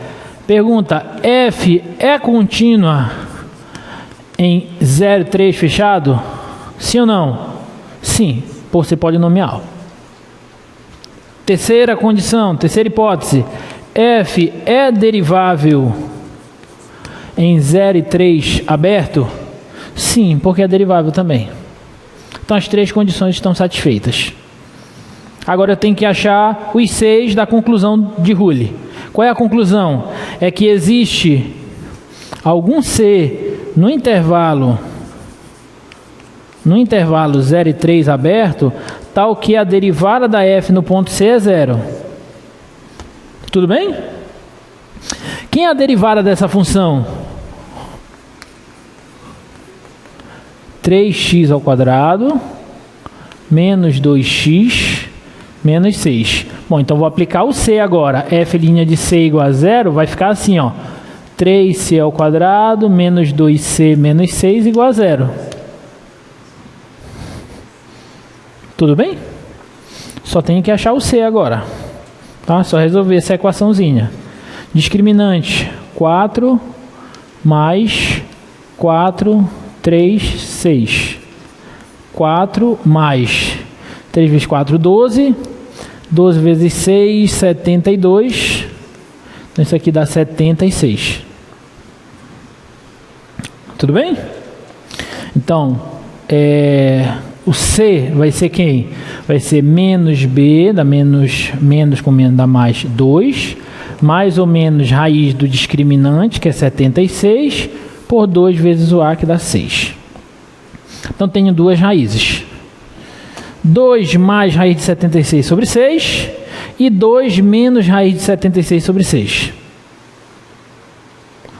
Pergunta: f é contínua em 0 e 3 fechado? Sim ou não? Sim, por ser polinomial. Terceira condição, terceira hipótese. F é derivável em 0 e 3 aberto? Sim, porque é derivável também. Então as 3 condições estão satisfeitas. Agora eu tenho que achar os 6 da conclusão de Rule. Qual é a conclusão? É que existe algum C no intervalo 0 e 3 aberto, tal que a derivada da f no ponto C é 0. Tudo bem? Quem é a derivada dessa função? 3x ao quadrado menos 2x menos 6. Bom, então vou aplicar o C agora. F' de C igual a 0 vai ficar assim, ó. 3c ao quadrado menos 2c menos 6 igual a 0. Tudo bem? Só tenho que achar o C agora. Tá? Só resolver essa equaçãozinha. Discriminante 4 mais 4, 3, 6. 4 mais 3 vezes 4, 12. 12 vezes 6, 72. Então isso aqui dá 76. Tudo bem? Então, o C vai ser quem? Vai ser menos B, dá menos com menos dá mais 2, mais ou menos raiz do discriminante, que é 76, por 2 vezes o A, que dá 6. Então, tenho duas raízes. 2 mais raiz de 76 sobre 6 e 2 menos raiz de 76 sobre 6.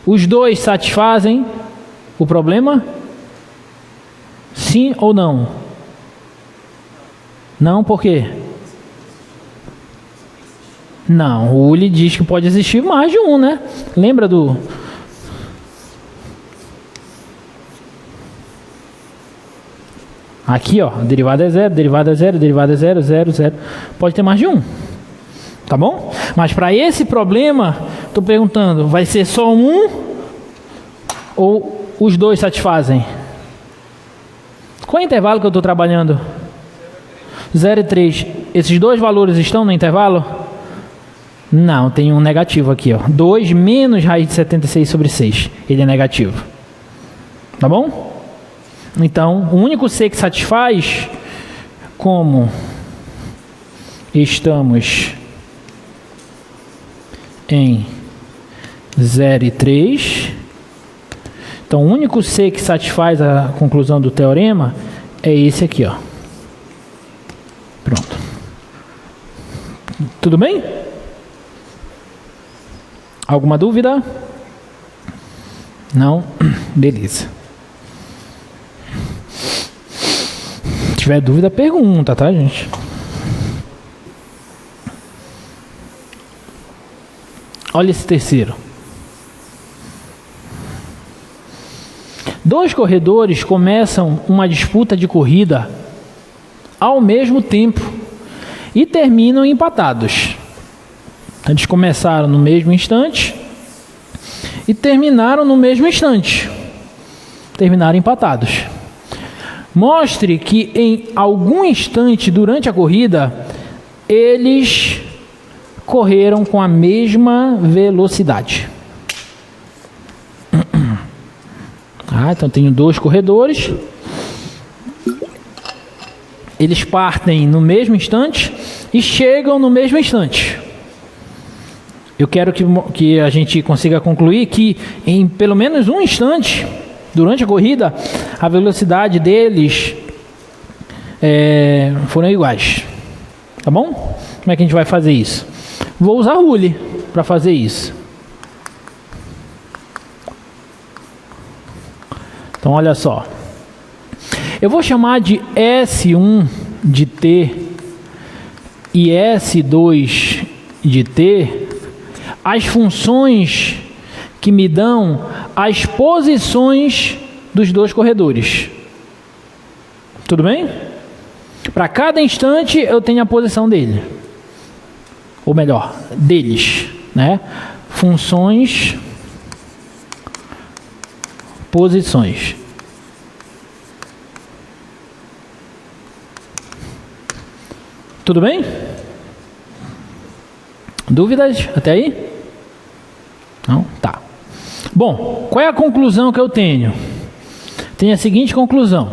Os dois satisfazem o problema? Sim ou não? Não, por quê? Não, o Uli diz que pode existir mais de um, né? Lembra do... Aqui, ó, derivada é 0, derivada é 0, derivada é 0, 0, 0. Pode ter mais de um. Tá bom? Mas para esse problema, estou perguntando, vai ser só um ou os dois satisfazem? Qual é o intervalo que eu estou trabalhando? 0 e 3. Esses dois valores estão no intervalo? Não, tem um negativo aqui, ó. 2 menos raiz de 76 sobre 6. Ele é negativo. Tá bom? Então, o único C que satisfaz, como estamos em 0 e 3, então o único C que satisfaz a conclusão do teorema é esse aqui, ó. Pronto. Tudo bem? Alguma dúvida? Não? Beleza. Se tiver dúvida, pergunta, tá, gente? Olha esse terceiro. Dois corredores começam uma disputa de corrida ao mesmo tempo e terminam empatados. Eles começaram no mesmo instante e terminaram no mesmo instante. Terminaram empatados. Mostre que em algum instante durante a corrida, eles correram com a mesma velocidade. Então tenho dois corredores. Eles partem no mesmo instante e chegam no mesmo instante. Eu quero que a gente consiga concluir que em pelo menos um instante, durante a corrida, a velocidade deles foram iguais. Tá bom? Como é que a gente vai fazer isso? Vou usar rule para fazer isso. Então olha só. Eu vou chamar de S1 de t e S2 de t as funções que me dão as posições dos dois corredores. Tudo bem? Para cada instante eu tenho a posição dele. Ou melhor, deles, né? Funções, posições. Tudo bem? Dúvidas até aí? Não? Tá. Bom, qual é a conclusão que eu tenho? Tenho a seguinte conclusão.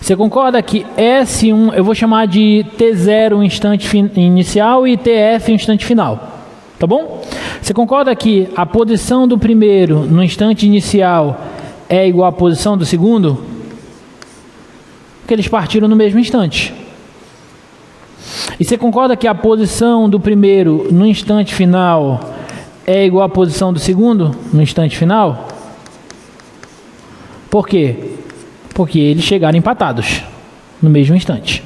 Você concorda que S1, eu vou chamar de T0 instante inicial e TF instante final. Tá bom? Você concorda que a posição do primeiro no instante inicial é igual à posição do segundo? Porque eles partiram no mesmo instante. E você concorda que a posição do primeiro no instante final é igual à posição do segundo no instante final? Por quê? Porque eles chegaram empatados no mesmo instante.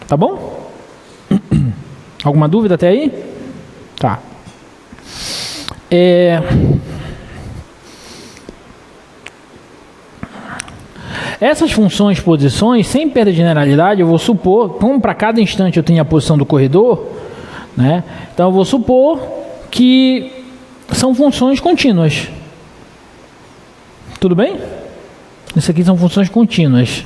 Tá bom? Alguma dúvida até aí? Tá. Essas funções posições, sem perda de generalidade, eu vou supor, como para cada instante eu tenho a posição do corredor, né? Então eu vou supor que são funções contínuas. Tudo bem? Isso aqui são funções contínuas.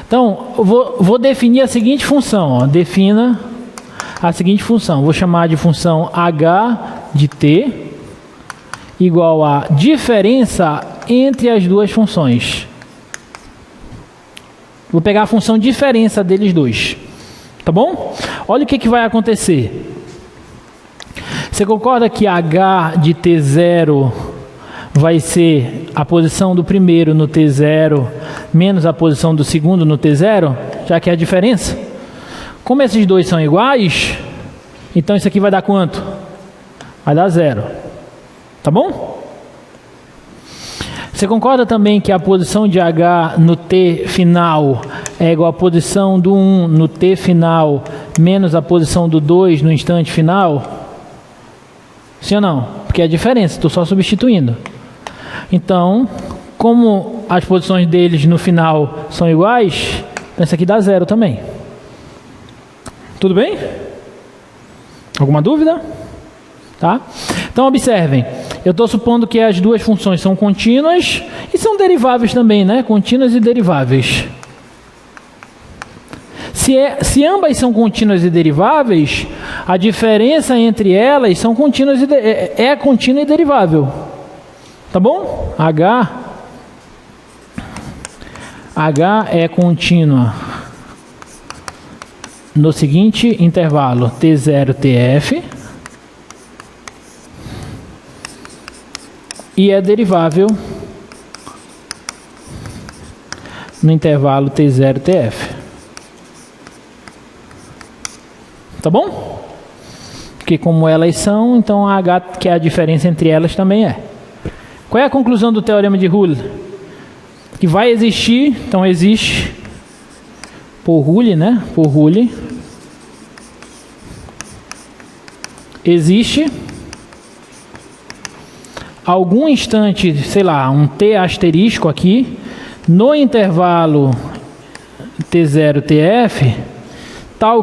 Então, eu vou definir a seguinte função. Defina a seguinte função. Vou chamar de função h de t igual a diferença entre as duas funções. Vou pegar a função diferença deles dois. Tá bom? Olha o que vai acontecer. Você concorda que h de t0 vai ser a posição do primeiro no t0 menos a posição do segundo no t0? Já que é a diferença. Como esses dois são iguais, então isso aqui vai dar quanto? Vai dar 0. Tá bom? Você concorda também que a posição de h no t final é igual à posição do 1 no t final menos a posição do 2 no instante final? Sim ou não? Porque é a diferença, estou só substituindo. Então, como as posições deles no final são iguais, então isso aqui dá 0 também. Tudo bem? Alguma dúvida? Tá? Então observem, eu estou supondo que as duas funções são contínuas e são deriváveis também, né? Contínuas e deriváveis. Se ambas são contínuas e deriváveis, a diferença entre elas são contínuas é contínua e derivável. Tá bom? H é contínua no seguinte intervalo T0, TF, e é derivável no intervalo T0, TF. Tá bom? Porque como elas são, então a H, que é a diferença entre elas, também é. Qual é a conclusão do teorema de Rule? Que vai existir, então existe, por Rule, né? Por Rule. Existe algum instante, sei lá, um t asterisco aqui, no intervalo t0, tf, tal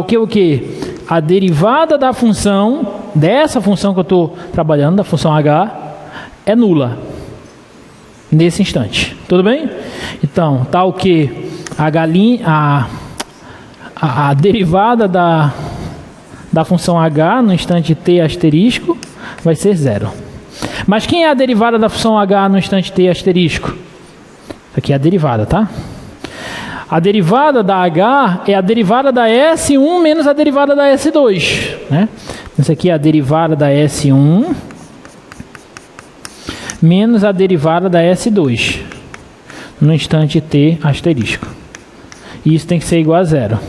que o que? A derivada da função, dessa função que eu estou trabalhando, da função h, é nula. Nesse instante. Tudo bem? Então, tal que a derivada da função h no instante t asterisco vai ser 0. Mas quem é a derivada da função h no instante t asterisco? Aqui é a derivada, tá? A derivada da h é a derivada da S1 menos a derivada da S2, né? Isso aqui é a derivada da S1 menos a derivada da S2 no instante t asterisco. E isso tem que ser igual a 0.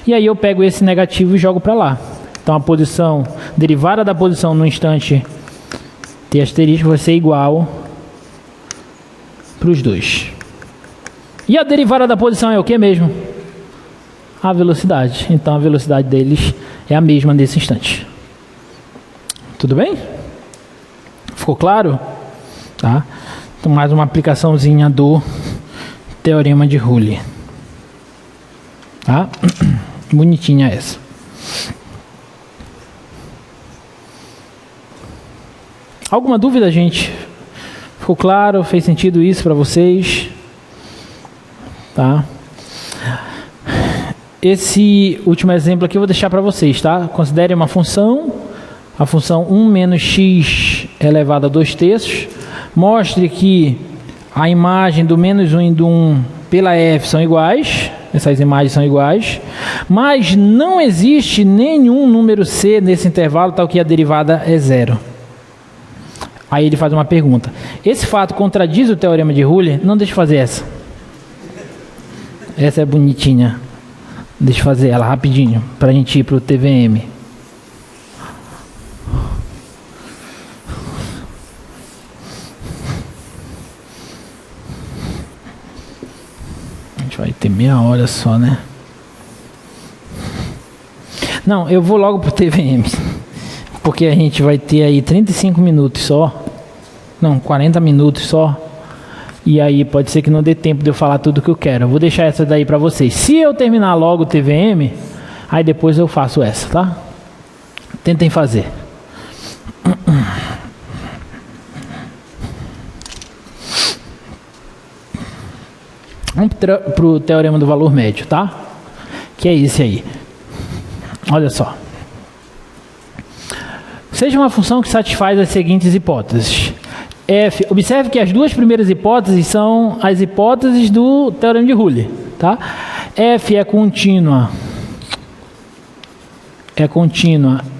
E aí eu pego esse negativo e jogo para lá. Então a posição, derivada da posição no instante t asterisco vai ser igual para os dois. E a derivada da posição é o que mesmo? A velocidade. Então a velocidade deles é a mesma nesse instante. Tudo bem? Ficou claro? Tá? Então mais uma aplicaçãozinha do teorema de Rule. Tá? Bonitinha essa. Alguma dúvida, gente? Ficou claro? Fez sentido isso para vocês? Tá? Esse último exemplo aqui eu vou deixar para vocês, tá? Considere uma função, a função 1 menos x elevado a 2/3. Mostre que a imagem do menos 1 e do 1 pela f são iguais. Essas imagens são iguais. Mas não existe nenhum número c nesse intervalo, tal que a derivada é 0. Aí ele faz uma pergunta. Esse fato contradiz o teorema de Rule? Não, deixa eu fazer essa. Essa é bonitinha. Deixa eu fazer ela rapidinho, para a gente ir para o TVM. A gente vai ter meia hora só, né? Não, eu vou logo para o TVM. Porque a gente vai ter aí 35 minutos só. Não, 40 minutos só. E aí pode ser que não dê tempo de eu falar tudo que eu quero. Eu vou deixar essa daí para vocês. Se eu terminar logo o TVM, aí depois eu faço essa, tá? Tentem fazer. Vamos para o teorema do valor médio, tá? Que é esse aí. Olha só. Seja uma função que satisfaz as seguintes hipóteses. F, observe que as duas primeiras hipóteses são as hipóteses do teorema de Rule, tá? F é contínua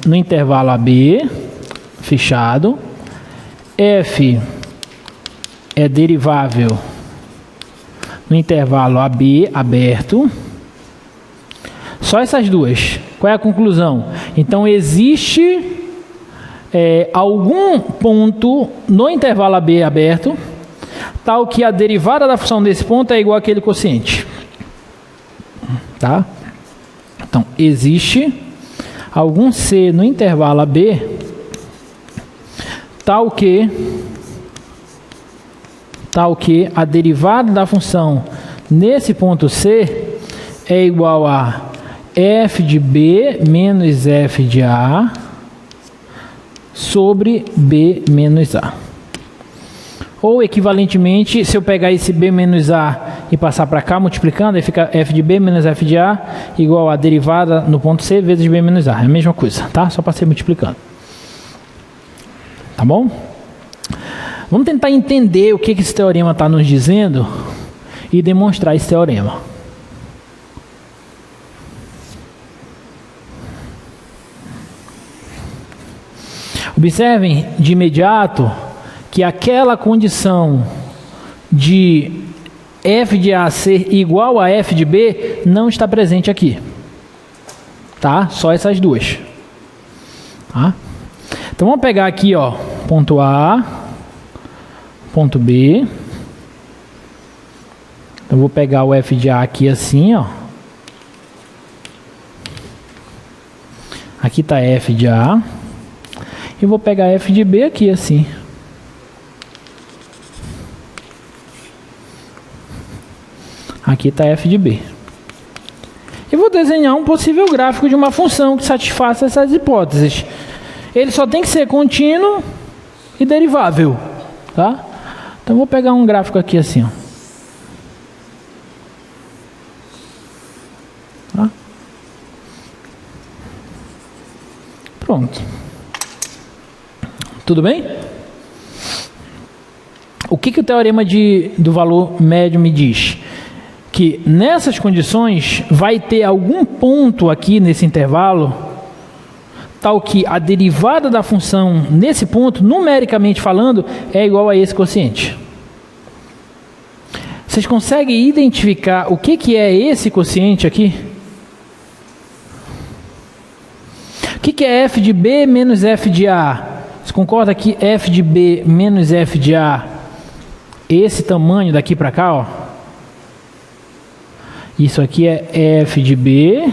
no intervalo AB, fechado. F é derivável no intervalo AB, aberto. Só essas duas. Qual é a conclusão? Então existe algum ponto no intervalo AB aberto, tal que a derivada da função desse ponto é igual àquele quociente. Tá? Então, existe algum C no intervalo AB, tal que a derivada da função nesse ponto C é igual a f de B menos f de A sobre B menos A. Ou, equivalentemente, se eu pegar esse B menos A e passar para cá, multiplicando, aí fica f de B menos f de A igual a derivada no ponto C vezes B menos A. É a mesma coisa, tá? Só passei multiplicando. Tá bom? Vamos tentar entender o que esse teorema está nos dizendo e demonstrar esse teorema. Observem de imediato que aquela condição de f de A ser igual a f de B não está presente aqui. Tá? Só essas duas. Tá? Então vamos pegar aqui, ó, ponto A, ponto B. Então Eu vou pegar o f de A aqui assim, ó. Aqui está f de A. E vou pegar f de B aqui assim. Aqui está f de B. E vou desenhar um possível gráfico de uma função que satisfaça essas hipóteses. Ele só tem que ser contínuo e derivável, tá? Então vou pegar um gráfico aqui assim, ó. Tá? Pronto. Tudo bem? O que o teorema do valor médio me diz? Que nessas condições vai ter algum ponto aqui nesse intervalo, tal que a derivada da função nesse ponto, numericamente falando, é igual a esse quociente. Vocês conseguem identificar o que é esse quociente aqui? O que é f de B menos f de A? Você concorda que f de B menos f de A, esse tamanho daqui para cá, ó? Isso aqui é f de B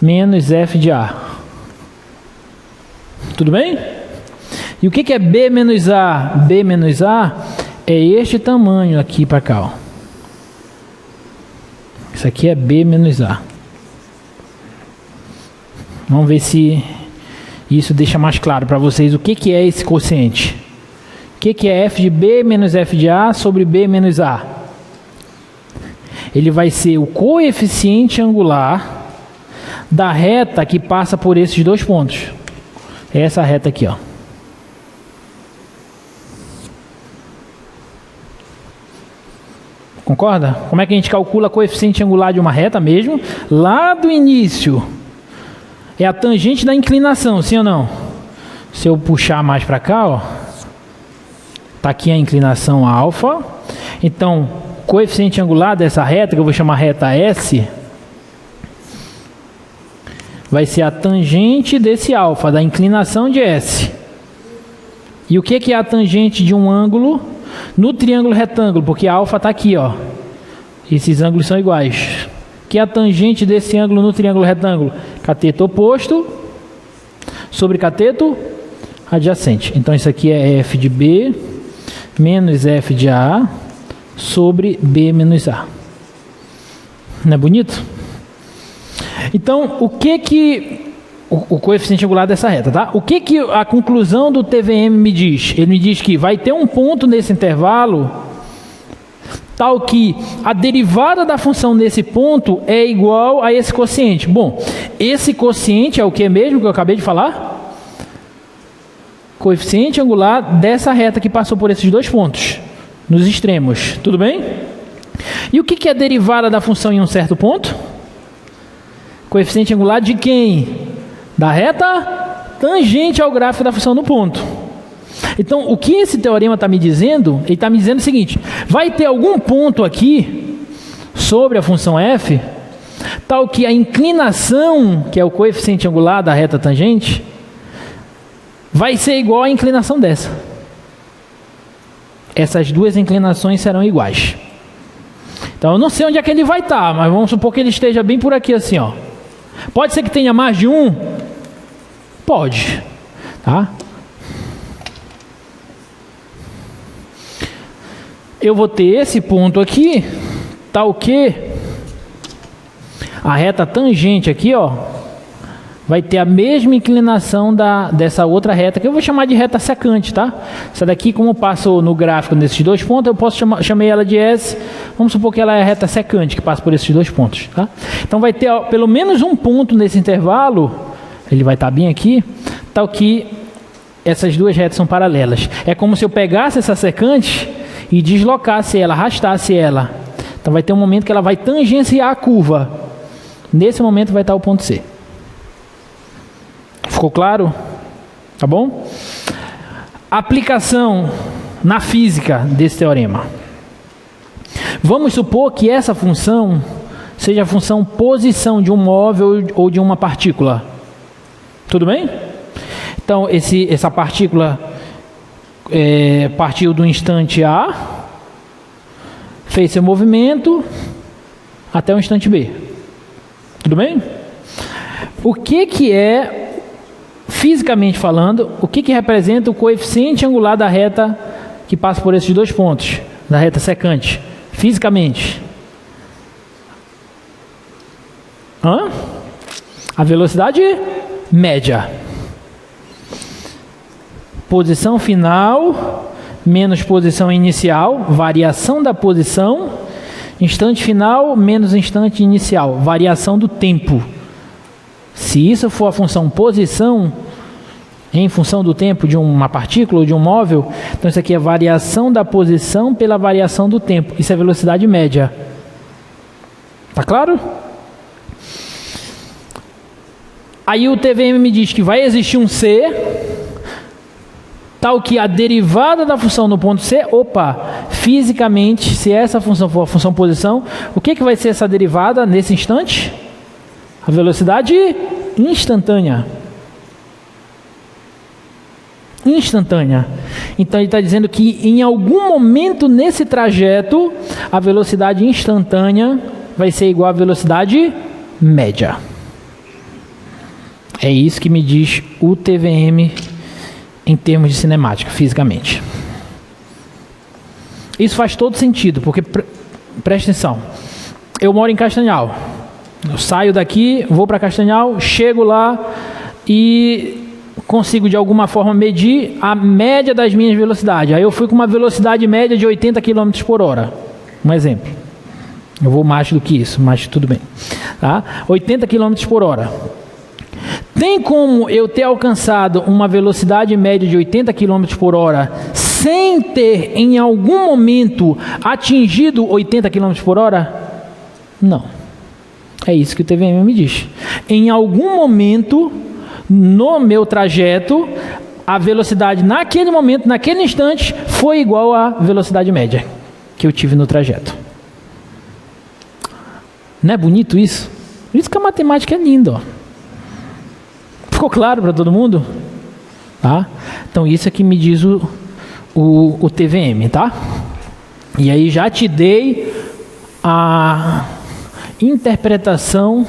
menos f de A. Tudo bem? E o que é B menos A? B menos A é este tamanho aqui para cá, ó. Isso aqui é B menos A. Vamos ver se isso deixa mais claro para vocês o que é esse quociente. O que é f de B menos f de A sobre B menos A? Ele vai ser o coeficiente angular da reta que passa por esses dois pontos. É essa reta aqui, ó. Concorda? Como é que a gente calcula o coeficiente angular de uma reta mesmo? Lá do início. É a tangente da inclinação, sim ou não? Se eu puxar mais para cá, ó. Tá aqui a inclinação alfa. Então, coeficiente angular dessa reta, que eu vou chamar reta S, vai ser a tangente desse alfa, da inclinação de S. E o que é a tangente de um ângulo no triângulo retângulo? Porque a alfa está aqui, ó. Esses ângulos são iguais. O que é a tangente desse ângulo no triângulo retângulo? Cateto oposto sobre cateto adjacente. Então isso aqui é f de B menos f de A sobre B menos A. Não é bonito? Então, o coeficiente angular dessa reta, tá? O que a conclusão do TVM me diz? Ele me diz que vai ter um ponto nesse intervalo tal que a derivada da função nesse ponto é igual a esse quociente. Bom, esse quociente é o que mesmo que eu acabei de falar? Coeficiente angular dessa reta que passou por esses dois pontos, nos extremos. Tudo bem? E o que é a derivada da função em um certo ponto? Coeficiente angular de quem? Da reta tangente ao gráfico da função no ponto. Então, o que esse teorema está me dizendo? Ele está me dizendo o seguinte: vai ter algum ponto aqui sobre a função f, tal que a inclinação, que é o coeficiente angular da reta tangente, vai ser igual à inclinação dessa. Essas duas inclinações serão iguais. Então, eu não sei onde é que ele vai estar, mas vamos supor que ele esteja bem por aqui assim, ó. Pode ser que tenha mais de um? Pode, tá? Eu vou ter esse ponto aqui, tal que a reta tangente aqui, ó, vai ter a mesma inclinação dessa outra reta, que eu vou chamar de reta secante, tá? Essa daqui, como passou no gráfico nesses dois pontos, eu posso chamei ela de S. Vamos supor que ela é a reta secante, que passa por esses dois pontos, tá? Então vai ter pelo menos um ponto nesse intervalo, ele vai estar bem aqui, tal que essas duas retas são paralelas. É como se eu pegasse essa secante e deslocasse ela, arrastasse ela. Então vai ter um momento que ela vai tangenciar a curva. Nesse momento vai estar o ponto C. Ficou claro? Tá bom? Aplicação na física desse teorema. Vamos supor que essa função seja a função posição de um móvel ou de uma partícula. Tudo bem? Então, essa partícula partiu do instante A, fez seu movimento até o instante B. Tudo bem? O que é, fisicamente falando, o que representa o coeficiente angular da reta que passa por esses dois pontos, da reta secante, fisicamente? A velocidade média. Posição final menos posição inicial, variação da posição, instante final menos instante inicial, variação do tempo. Se isso for a função posição, em função do tempo de uma partícula ou de um móvel, então isso aqui é variação da posição pela variação do tempo. Isso é velocidade média. Tá claro? Aí o TVM me diz que vai existir um C, tal que a derivada da função no ponto C, fisicamente, se essa função for a função posição, o que vai ser essa derivada nesse instante? A velocidade instantânea. Instantânea. Então ele está dizendo que em algum momento nesse trajeto, a velocidade instantânea vai ser igual à velocidade média. É isso que me diz o TVM em termos de cinemática, fisicamente. Isso faz todo sentido, porque, presta atenção, eu moro em Castanhal, eu saio daqui, vou para Castanhal, chego lá e consigo de alguma forma medir a média das minhas velocidades. Aí eu fui com uma velocidade média de 80 km por hora, um exemplo. Eu vou mais do que isso, mas tudo bem. Tá? 80 km por hora. Tem como eu ter alcançado uma velocidade média de 80 km por hora sem ter em algum momento atingido 80 km por hora? Não. É isso que o TVM me diz. Em algum momento no meu trajeto, a velocidade naquele momento, naquele instante, foi igual à velocidade média que eu tive no trajeto. Não é bonito isso? Por isso que a matemática é linda, ó. Ficou claro para todo mundo? Tá? Então isso aqui me diz o TVM, tá? E aí já te dei a interpretação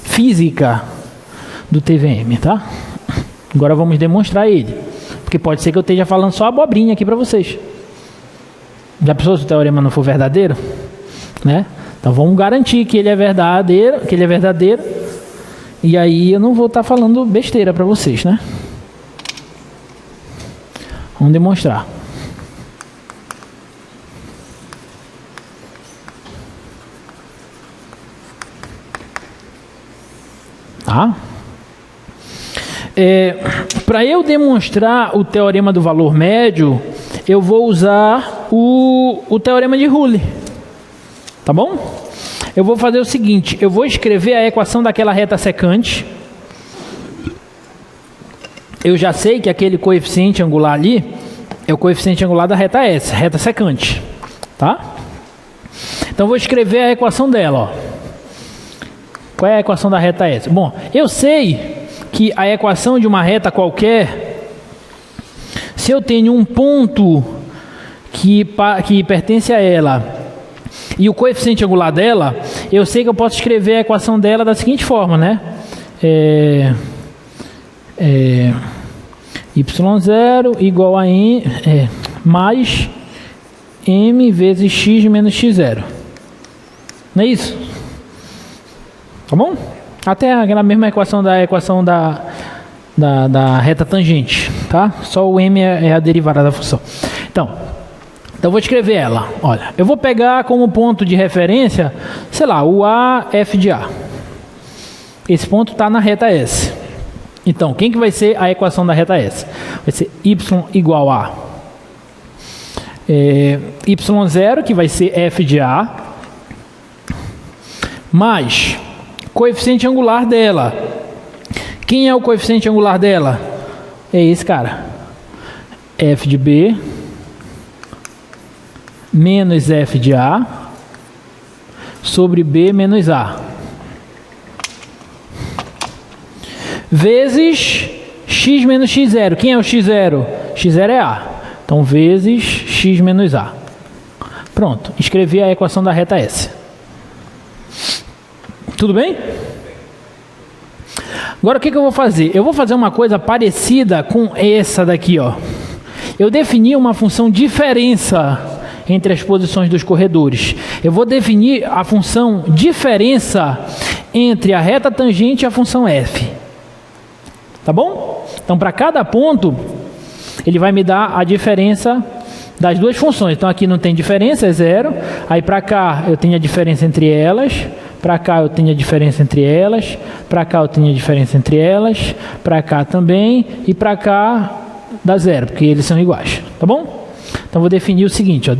física do TVM, tá? Agora vamos demonstrar ele, porque pode ser que eu esteja falando só abobrinha aqui para vocês. Já pensou se o teorema não for verdadeiro? Né? Então vamos garantir que ele é verdadeiro, e aí eu não vou estar falando besteira para vocês, né? Vamos demonstrar. Tá? Para eu demonstrar o teorema do valor médio, eu vou usar o teorema de Rule. Tá bom? Eu vou fazer o seguinte, eu vou escrever a equação daquela reta secante. Eu já sei que aquele coeficiente angular ali é o coeficiente angular da reta S, reta secante. Tá? Então eu vou escrever a equação dela, ó. Qual é a equação da reta S? Bom, eu sei que a equação de uma reta qualquer, se eu tenho um ponto que pertence a ela e o coeficiente angular dela, eu sei que eu posso escrever a equação dela da seguinte forma, né? y0 igual a mais m vezes x menos x0. Não é isso? Tá bom? Até aquela mesma equação da reta tangente, tá? Só o m é a derivada da função. Então eu vou escrever ela. Olha, eu vou pegar como ponto de referência, sei lá, o A, F de A. Esse ponto está na reta S. Então, quem que vai ser a equação da reta S? Vai ser y igual a y0, que vai ser F de A, mais coeficiente angular dela. Quem é o coeficiente angular dela? É esse cara. F de B menos F de A sobre B menos A vezes x menos x0. Quem é o x0? x0 é A. Então, vezes x menos A. Pronto, escrevi a equação da reta S. Tudo bem? Agora o que eu vou fazer? Eu vou fazer uma coisa parecida com essa daqui, ó. Eu defini uma função diferença entre as posições dos corredores. Eu vou definir a função diferença entre a reta tangente e a função f. Tá bom? Então, para cada ponto, ele vai me dar a diferença das duas funções. Então, aqui não tem diferença, é zero. Aí, para cá, eu tenho a diferença entre elas. Para cá, eu tenho a diferença entre elas. Para cá, eu tenho a diferença entre elas. Para cá também. E para cá, dá zero, porque eles são iguais. Tá bom? Então, vou definir o seguinte, ó.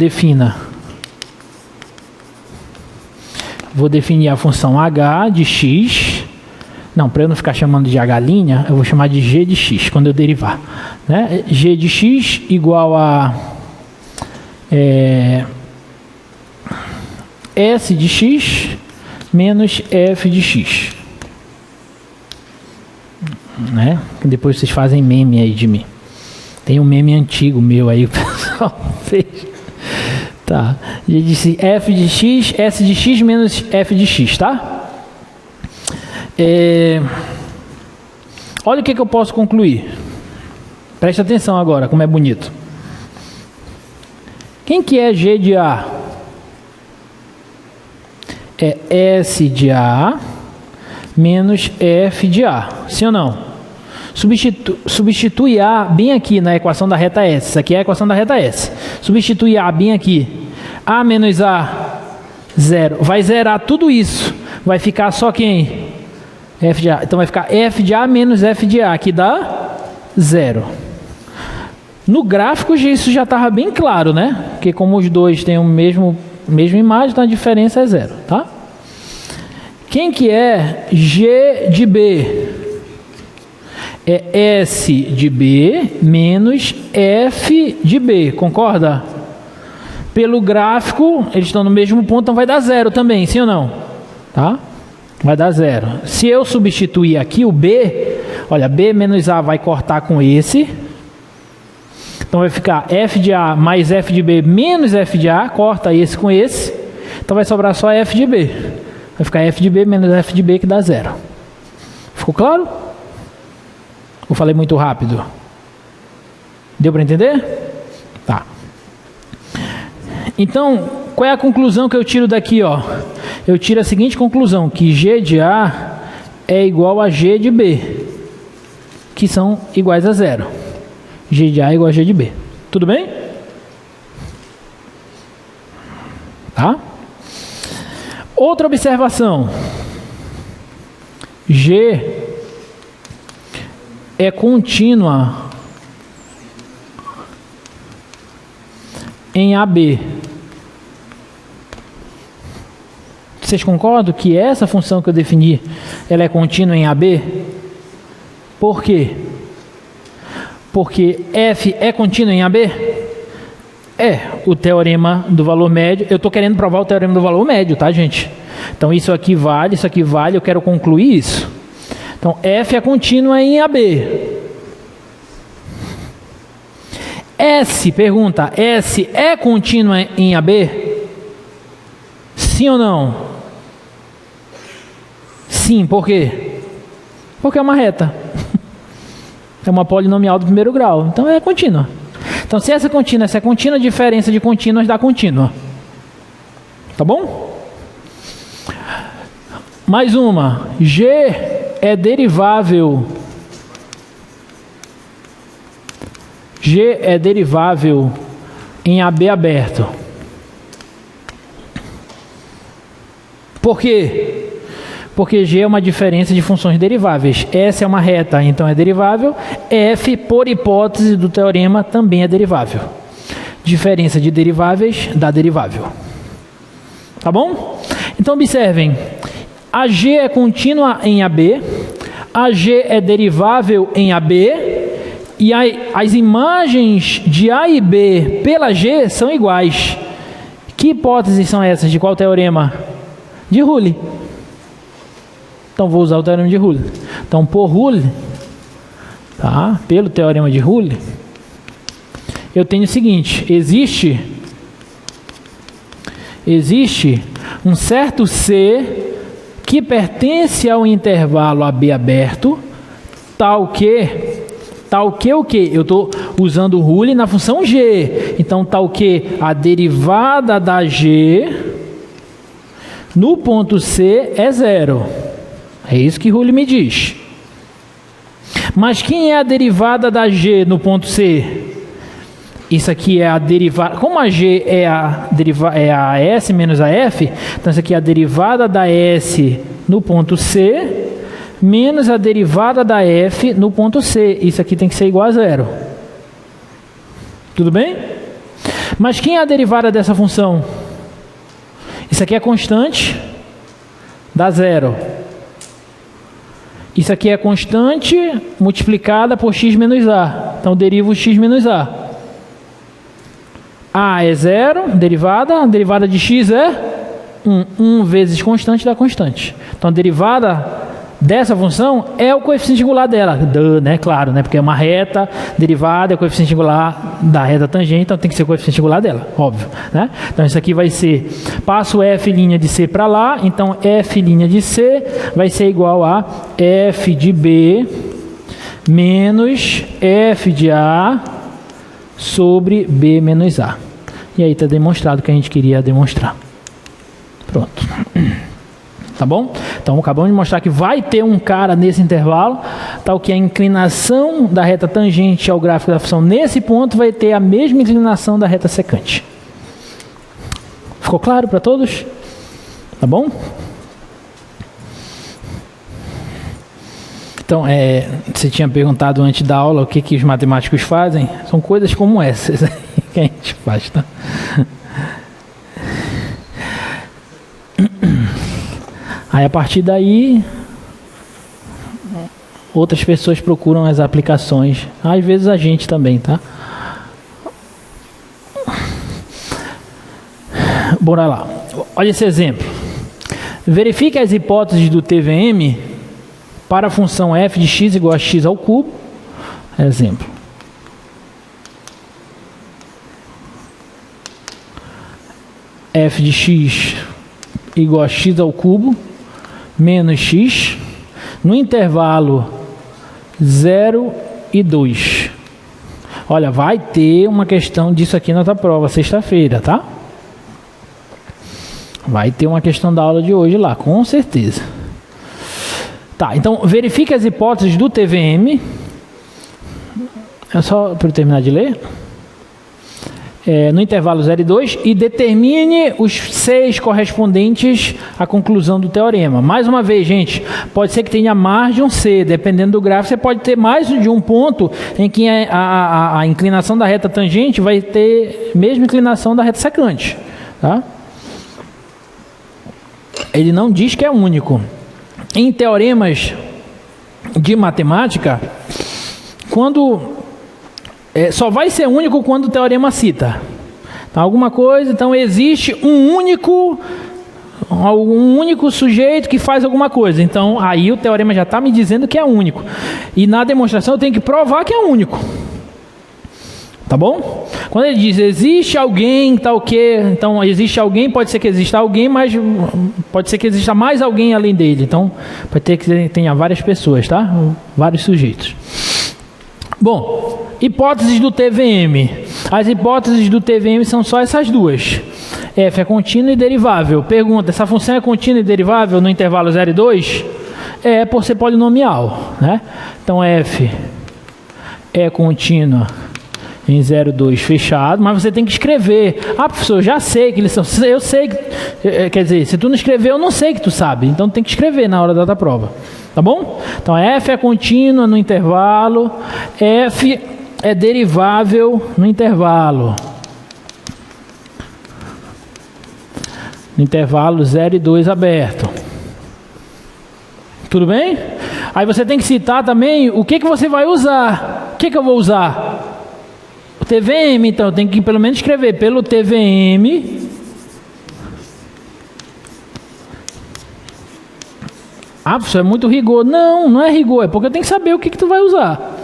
Vou definir a função h de x. Não, para eu não ficar chamando de h', eu vou chamar de g de x, quando eu derivar. Né? G de x igual a S de x menos f de x. Né? Depois vocês fazem meme aí de mim. Tem um meme antigo meu aí, o pessoal fez. Tá. Eu disse f de x, s de x menos f de x, tá? Olha o que eu posso concluir. Preste atenção agora, como é bonito. Quem que é G de A? É S de A menos F de A. Sim ou não? Substitui A bem aqui na equação da reta S. Isso aqui é a equação da reta S. Substitui A bem aqui. A menos A, zero. Vai zerar tudo isso. Vai ficar só quem? F de A. Então vai ficar F de A menos F de A, que dá zero. No gráfico isso já estava bem claro, né? Porque como os dois têm a mesma imagem, então a diferença é zero, tá? Quem que é G de B? É S de B menos F de B, concorda? Pelo gráfico, eles estão no mesmo ponto, então vai dar zero também, sim ou não? Tá? Vai dar zero. Se eu substituir aqui o B, olha, B menos A vai cortar com esse. Então vai ficar F de A mais F de B menos F de A, corta esse com esse. Então vai sobrar só F de B. Vai ficar F de B menos F de B, que dá zero. Ficou claro? Eu falei muito rápido. Deu para entender? Tá. Então, qual é a conclusão que eu tiro daqui, ó? Eu tiro a seguinte conclusão, que G de A é igual a G de B, que são iguais a zero. G de A é igual a G de B. Tudo bem? Tá? Outra observação. G é contínua em AB. Vocês concordam que essa função que eu defini, ela é contínua em AB? Por quê? Porque F é contínuo em AB? É o teorema do valor médio. Eu estou querendo provar o teorema do valor médio, tá, gente? Então, isso aqui vale, eu quero concluir isso. Então, F é contínua em AB. S, pergunta, S é contínua em AB? Sim ou não? Sim, por quê? Porque é uma reta. É uma polinomial do primeiro grau. Então é contínua. Então se essa é contínua, a diferença de contínuas dá contínua. Tá bom? Mais uma. G é derivável. G é derivável em AB aberto. Por quê? Porque G é uma diferença de funções deriváveis. S é uma reta, então é derivável. F, por hipótese do teorema, também é derivável. Diferença de deriváveis dá derivável. Tá bom? Então, observem. A G é contínua em AB. A G é derivável em AB. E as imagens de A e B pela G são iguais. Que hipóteses são essas? De qual teorema? De Rule. Então, vou usar o teorema de Rule. Então, por Rule, tá? Pelo teorema de Rule, eu tenho o seguinte: existe existe um certo C que pertence ao intervalo AB aberto, tal que o quê? Eu estou usando o rule na função G. Então, tal que a derivada da G no ponto C é 0. É isso que o rule me diz. Mas quem é a derivada da G no ponto C? Isso aqui é a derivada... Como a G é a S menos a F, então isso aqui é a derivada da S no ponto C menos a derivada da F no ponto C. Isso aqui tem que ser igual a 0. Tudo bem? Mas quem é a derivada dessa função? Isso aqui é constante, dá 0. Isso aqui é constante multiplicada por x menos a. Então, derivo x menos a. A é 0, derivada. A derivada de x é 1. 1 vezes constante dá constante. Então, a derivada dessa função é o coeficiente singular dela. Né? Claro, né? Porque é uma reta derivada, é o coeficiente singular da reta tangente, então tem que ser o coeficiente singular dela, óbvio. Né? Então isso aqui vai ser, passo f' de C para lá, então f' de C vai ser igual a f de B menos f de A sobre B menos A. E aí está demonstrado o que a gente queria demonstrar. Pronto. Tá bom? Então, acabamos de mostrar que vai ter um cara nesse intervalo, tal que a inclinação da reta tangente ao gráfico da função nesse ponto vai ter a mesma inclinação da reta secante. Ficou claro para todos? Tá bom? Então, você tinha perguntado antes da aula o que os matemáticos fazem. São coisas como essas que a gente faz, tá? Aí, a partir daí, outras pessoas procuram as aplicações. Às vezes a gente também, tá? Bora lá. Olha esse exemplo. Verifique as hipóteses do TVM para a função f de x igual a x ao cubo. Exemplo. F de x igual a x ao cubo menos x no intervalo 0 e 2. Olha, vai ter uma questão disso aqui na tua prova, sexta-feira, tá? Vai ter uma questão da aula de hoje lá, com certeza. Tá, então verifique as hipóteses do TVM. É só para eu terminar de ler. No intervalo 0 e 2 e determine os 6 correspondentes à conclusão do teorema. Mais uma vez, gente, pode ser que tenha mais de um C, dependendo do gráfico, você pode ter mais de um ponto em que a inclinação da reta tangente vai ter a mesma inclinação da reta secante. Tá? Ele não diz que é único. Em teoremas de matemática, só vai ser único quando o teorema cita. Então, alguma coisa, então existe um único sujeito que faz alguma coisa. Então, aí o teorema já está me dizendo que é único. E na demonstração eu tenho que provar que é único. Tá bom? Quando ele diz existe alguém, tal que, então existe alguém, pode ser que exista alguém, mas pode ser que exista mais alguém além dele. Então, pode ter que tenha várias pessoas, tá? Vários sujeitos. Bom, hipóteses do TVM. As hipóteses do TVM são só essas duas. F é contínuo e derivável. Pergunta, essa função é contínua e derivável no intervalo 0 e 2? É, por ser polinomial, né? Então, F é contínua em 0 e 2 fechado, mas você tem que escrever. Ah, professor, eu já sei que eles são... Eu sei, quer dizer, se tu não escrever, eu não sei que tu sabe. Então, tem que escrever na hora da prova. Tá bom? Então, F é contínua no intervalo, F é derivável no intervalo. No intervalo 0 e 2 aberto. Tudo bem? Aí você tem que citar também o que você vai usar. O que eu vou usar? O TVM, então, eu tenho que pelo menos escrever pelo TVM... Ah, professor, é muito rigor. Não, não é rigor, é porque eu tenho que saber o que tu vai usar.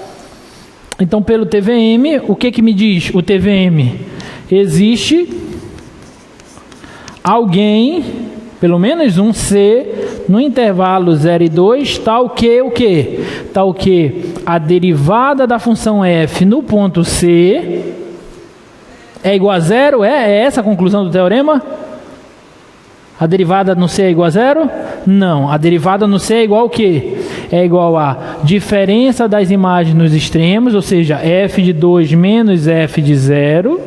Então, pelo TVM, o que me diz o TVM? Existe alguém, pelo menos um C, no intervalo 0 e 2, tal que o quê? Tal que a derivada da função f no ponto C é igual a zero? É essa a conclusão do teorema? A derivada no C é igual a zero? Não, a derivada no C é igual ao quê? É igual a diferença das imagens nos extremos, ou seja, f de 2 menos f de 0,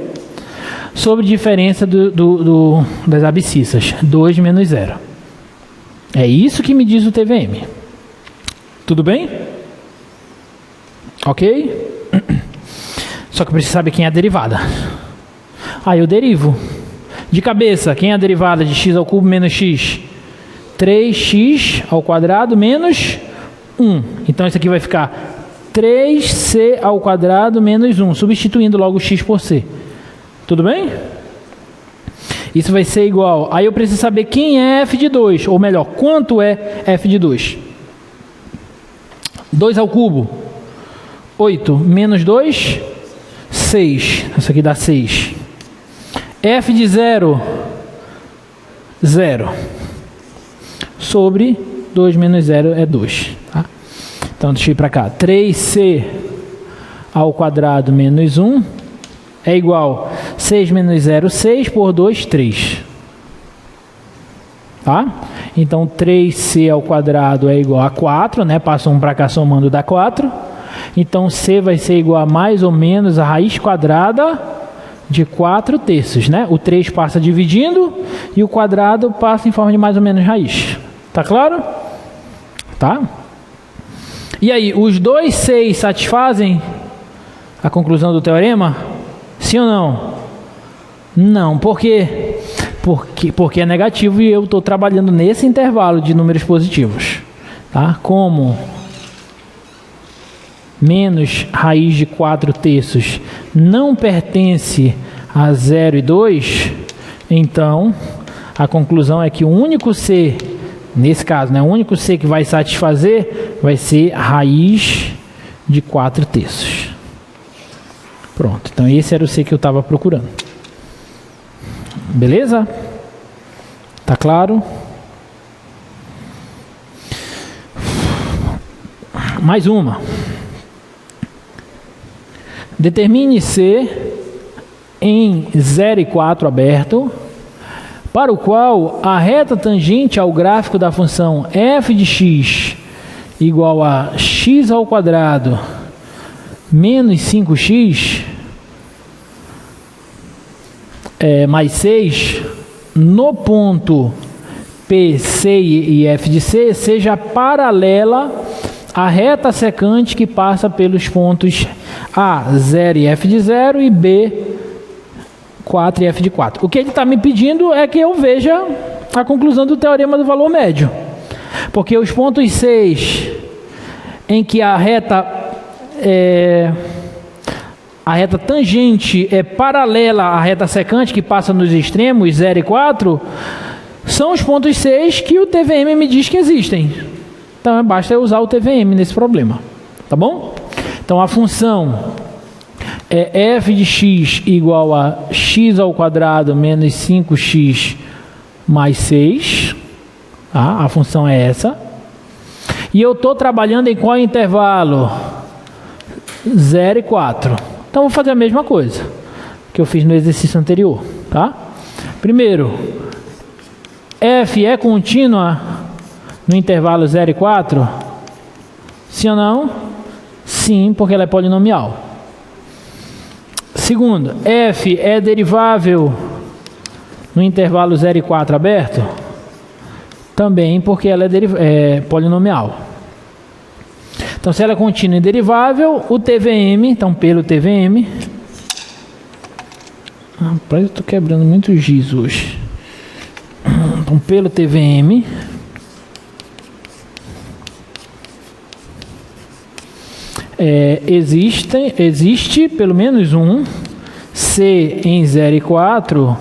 sobre diferença das abscissas, 2 menos 0. É isso que me diz o TVM. Tudo bem? Ok? Só que eu preciso saber quem é a derivada. Aí eu derivo. De cabeça, quem é a derivada de x ao cubo menos x? 3x ao quadrado menos 1. Então isso aqui vai ficar 3c ao quadrado menos 1, substituindo logo x por c. Tudo bem? Isso vai ser igual. Aí eu preciso saber quem é f de 2, ou melhor, quanto é f de 2. 2 ao cubo, 8, menos 2, 6. Isso aqui dá 6. F de 0, 0. Sobre 2 menos 0 é 2. Tá? Então deixa eu ir para cá. 3c ao quadrado menos 1 é igual a 6 menos 0, 6 por 2, 3. Tá? Então 3c ao quadrado é igual a 4, né? Passa 1 para cá somando dá 4. Então c vai ser igual a mais ou menos a raiz quadrada de 4 terços, né? O 3 passa dividindo e o quadrado passa em forma de mais ou menos raiz. Tá claro? Tá? E aí, os dois 6 satisfazem a conclusão do teorema? Sim ou não? Não. Por quê? Porque é negativo e eu estou trabalhando nesse intervalo de números positivos. Tá? Como menos raiz de 4 terços não pertence a 0 e 2, então a conclusão é que o único C, nesse caso, né, o único C que vai satisfazer vai ser raiz de 4 terços. Pronto, então esse era o C que eu estava procurando. Beleza? Tá claro? Mais uma. Determine C em 0 e 4 aberto, para o qual a reta tangente ao gráfico da função f de x igual a x ao quadrado menos 5x mais 6 no ponto P, C e F de C seja paralela à reta secante que passa pelos pontos A, 0 e F de 0 e B, 4 e F de 4. O que ele está me pedindo é que eu veja a conclusão do teorema do valor médio. Porque os pontos 6 em que a reta tangente é paralela à reta secante que passa nos extremos 0 e 4, são os pontos 6 que o TVM me diz que existem. Então basta eu usar o TVM nesse problema. Tá bom? Então a função é f de x igual a x ao quadrado menos 5x mais 6. Tá? A função é essa. E eu estou trabalhando em qual intervalo? 0 e 4. Então vou fazer a mesma coisa que eu fiz no exercício anterior. Tá? Primeiro, f é contínua no intervalo 0 e 4? Sim ou não? Sim, porque ela é polinomial. Segundo, f é derivável no intervalo 0 e 4 aberto? Também, porque ela é polinomial. Então, se ela é contínua e derivável, o TVM, então pelo TVM... Rapaz, eu estou quebrando muito giz hoje. Então, pelo TVM... existe pelo menos um C em 0 e 4,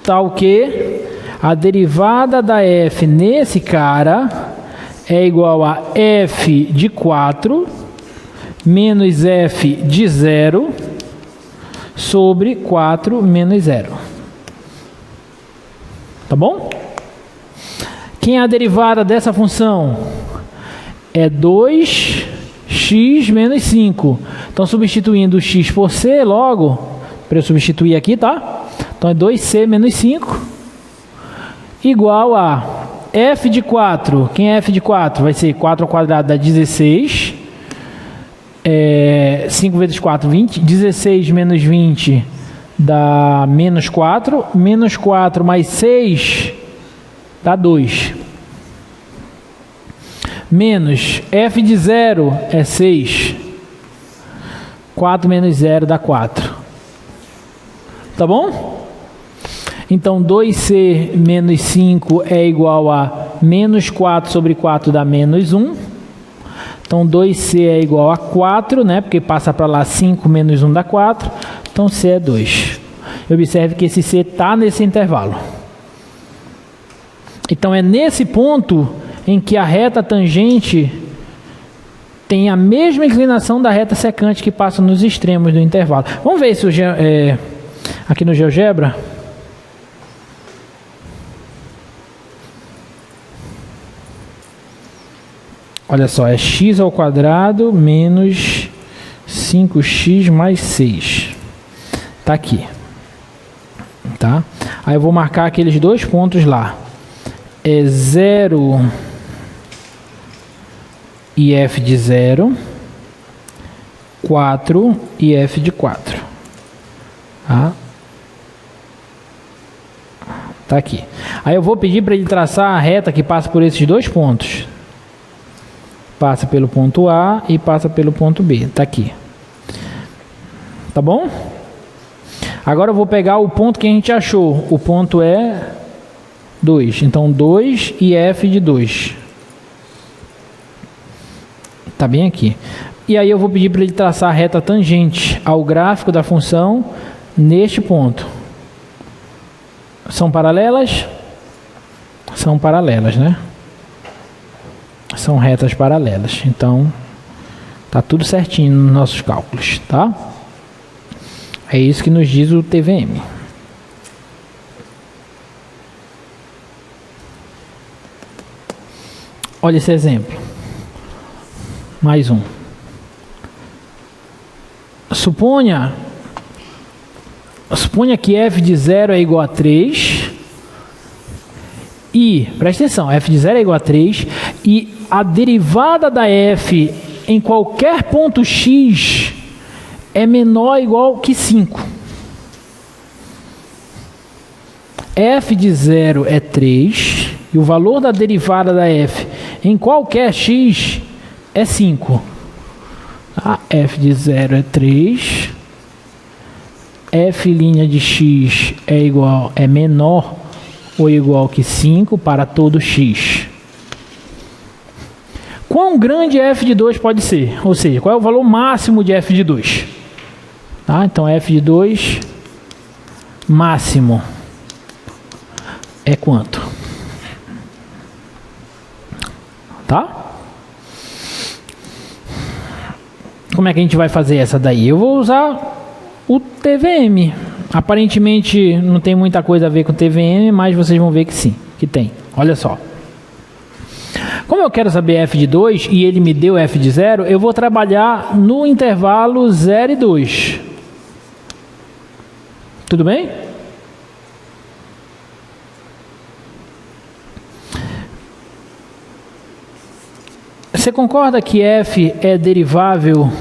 tal que a derivada da f nesse cara é igual a f de 4 menos f de 0 sobre 4 menos 0. Tá bom? Quem é a derivada dessa função? É 2x menos 5. Então, substituindo o x por c logo, para eu substituir aqui, tá? Então, é 2c menos 5 igual a f de 4. Quem é f de 4? Vai ser 4 ao quadrado dá 16. 5 vezes 4, 20. 16 menos 20 dá menos 4. Menos 4 mais 6 dá 2. Menos f de 0 é 6. 4 menos 0 dá 4. Tá bom? Então, 2c menos 5 é igual a menos 4 sobre 4 dá menos 1. Então, 2c é igual a 4, né? Porque passa para lá 5 menos 1 dá 4. Então, c é 2. Observe que esse c está nesse intervalo. Então, é nesse ponto em que a reta tangente tem a mesma inclinação da reta secante que passa nos extremos do intervalo. Vamos ver isso aqui no GeoGebra. Olha só, é x ao quadrado menos 5x mais 6. Tá aqui. Tá? Aí eu vou marcar aqueles dois pontos lá. É 0 e f de 0. 4 e f de 4. Tá? Tá aqui. Aí eu vou pedir para ele traçar a reta que passa por esses dois pontos. Passa pelo ponto A e passa pelo ponto B. Tá aqui. Tá bom? Agora eu vou pegar o ponto que a gente achou. O ponto é 2. Então, 2 e f de 2. Tá bem aqui. E aí eu vou pedir para ele traçar a reta tangente ao gráfico da função neste ponto. São paralelas? São paralelas, né? São retas paralelas. Então, tá tudo certinho nos nossos cálculos, tá? É isso que nos diz o TVM. Olha esse exemplo. Mais um. Suponha que f de 0 é igual a 3 e, presta atenção, f de 0 é igual a 3 e a derivada da f em qualquer ponto x é menor ou igual que 5. F de 0 é 3 e o valor da derivada da f em qualquer x é 5. A f de 0 é 3. F' de x é menor ou igual que 5 para todo x. Quão grande f de 2 pode ser? Ou seja, qual é o valor máximo de f de 2? Tá? Então, f de 2 máximo é quanto? Tá? Como é que a gente vai fazer essa daí? Eu vou usar o TVM. Aparentemente não tem muita coisa a ver com o TVM, mas vocês vão ver que sim, que tem. Olha só. Como eu quero saber f de 2 e ele me deu f de 0, eu vou trabalhar no intervalo 0 e 2. Tudo bem? Você concorda que f é derivável?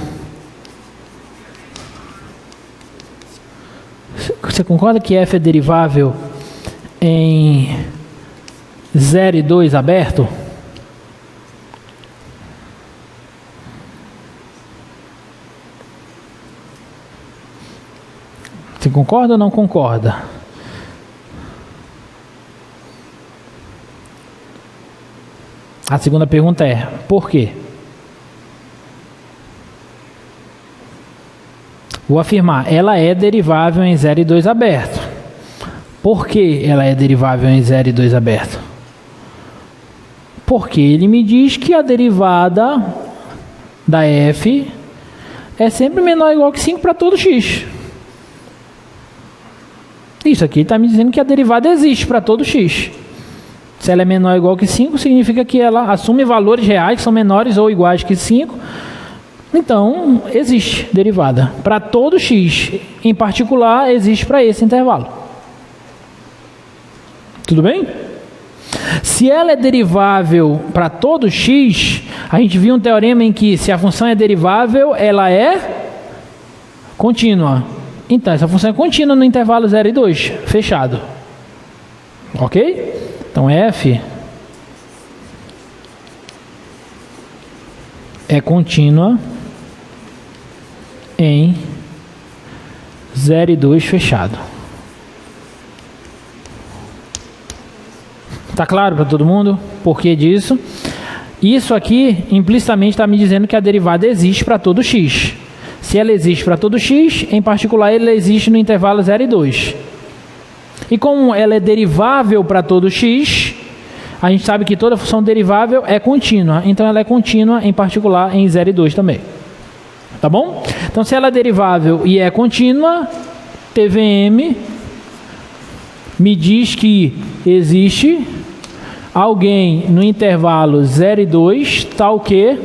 Você concorda que f é derivável em 0 e 2 aberto? Você concorda ou não concorda? A segunda pergunta é: por quê? Vou afirmar, ela é derivável em 0 e 2 aberto. Por que ela é derivável em 0 e 2 aberto? Porque ele me diz que a derivada da f é sempre menor ou igual que 5 para todo x. Isso aqui está me dizendo que a derivada existe para todo x. Se ela é menor ou igual que 5, significa que ela assume valores reais que são menores ou iguais que 5. Então, existe derivada para todo x. Em particular, existe para esse intervalo. Tudo bem? Se ela é derivável para todo x, a gente viu um teorema em que se a função é derivável, ela é contínua. Então, essa função é contínua no intervalo 0 e 2, fechado. Ok? Então, f é contínua em 0 e 2 fechado. Tá claro para todo mundo? Por que disso? Isso aqui implicitamente está me dizendo que a derivada existe para todo x. Se ela existe para todo x, em particular ela existe no intervalo 0 e 2. E como ela é derivável para todo x, a gente sabe que toda função derivável é contínua. Então ela é contínua, em particular, em 0 e 2 também. Tá bom? Então se ela é derivável e é contínua, TVM me diz que existe alguém no intervalo 0 e 2, tal que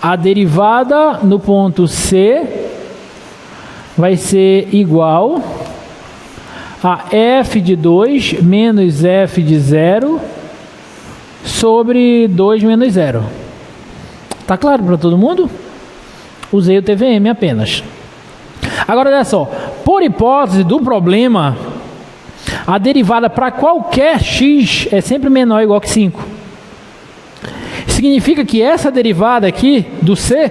a derivada no ponto C vai ser igual a f de 2 menos f de 0 sobre 2 menos 0. Tá claro para todo mundo? Usei o TVM apenas. Agora olha só, por hipótese do problema, a derivada para qualquer x é sempre menor ou igual que 5. Significa que essa derivada aqui do C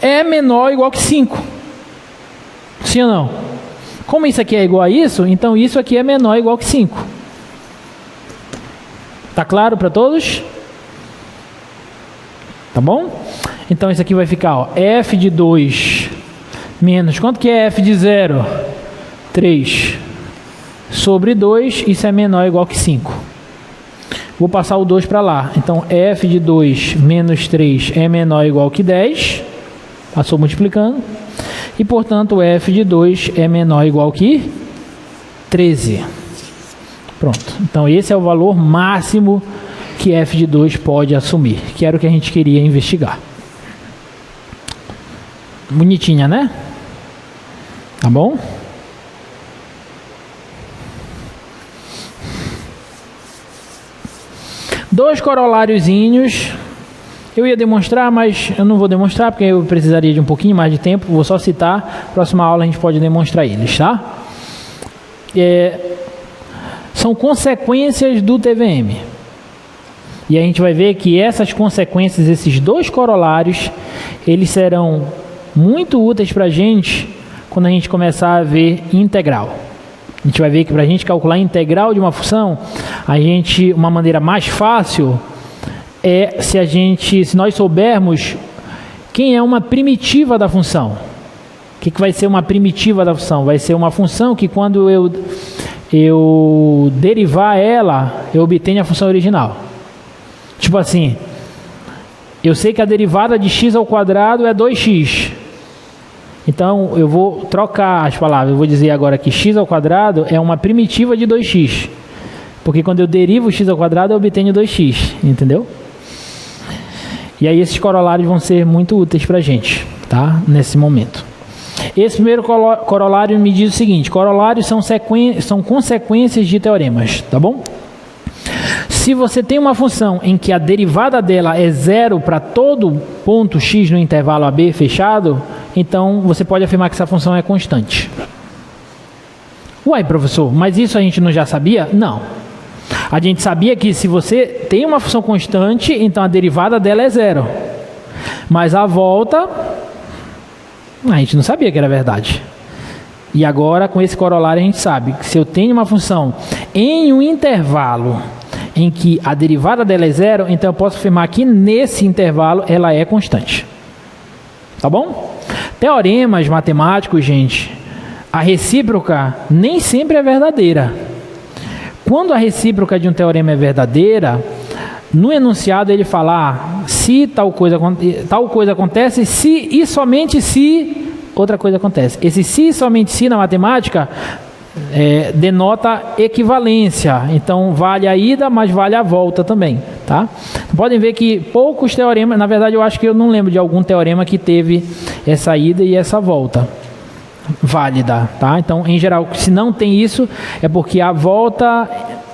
é menor ou igual que 5. Sim ou não? Como isso aqui é igual a isso, então isso aqui é menor ou igual que 5. Tá claro para todos? Tá bom? Então isso aqui vai ficar, ó, f de 2 menos, quanto que é f de 0? 3 sobre 2, isso é menor ou igual que 5. Vou passar o 2 para lá. Então, f de 2 menos 3 é menor ou igual que 10. Passou multiplicando. E, portanto, f de 2 é menor ou igual que 13. Pronto. Então, esse é o valor máximo que f de 2 pode assumir, que era o que a gente queria investigar. Bonitinha, né? Tá bom? Dois coroláriozinhos. Eu ia demonstrar, mas eu não vou demonstrar porque eu precisaria de um pouquinho mais de tempo. Vou só citar. Próxima aula a gente pode demonstrar eles, tá? São consequências do TVM. E a gente vai ver que essas consequências, esses dois corolários, eles serão muito úteis para a gente quando a gente começar a ver integral. A gente vai ver que para a gente calcular a integral de uma função, uma maneira mais fácil é se nós soubermos quem é uma primitiva da função. O que vai ser uma primitiva da função? Vai ser uma função que quando eu derivar ela, eu obtenho a função original. Tipo assim, eu sei que a derivada de x ao quadrado é 2x. Então, eu vou trocar as palavras. Eu vou dizer agora que x ao quadrado é uma primitiva de 2x. Porque quando eu derivo x ao quadrado, eu obtenho 2x. Entendeu? E aí, esses corolários vão ser muito úteis para a gente, tá? Nesse momento. Esse primeiro corolário me diz o seguinte. Corolários são consequências de teoremas, tá bom? Se você tem uma função em que a derivada dela é zero para todo ponto x no intervalo AB fechado, então você pode afirmar que essa função é constante. Uai, professor, mas isso a gente não já sabia? Não. A gente sabia que se você tem uma função constante, então a derivada dela é zero. Mas a volta, a gente não sabia que era verdade. E agora, com esse corolário, a gente sabe que se eu tenho uma função em um intervalo em que a derivada dela é zero, então eu posso afirmar que nesse intervalo ela é constante. Tá bom? Teoremas matemáticos, gente, a recíproca nem sempre é verdadeira. Quando a recíproca de um teorema é verdadeira, no enunciado ele fala se tal coisa acontece, se e somente se outra coisa acontece. Esse se e somente se na matemática denota equivalência. Então, vale a ida, mas vale a volta também, tá? Podem ver que poucos teoremas, na verdade eu acho que eu não lembro de algum teorema que teve essa ida e essa volta válida, tá? Então, em geral, se não tem isso, é porque a volta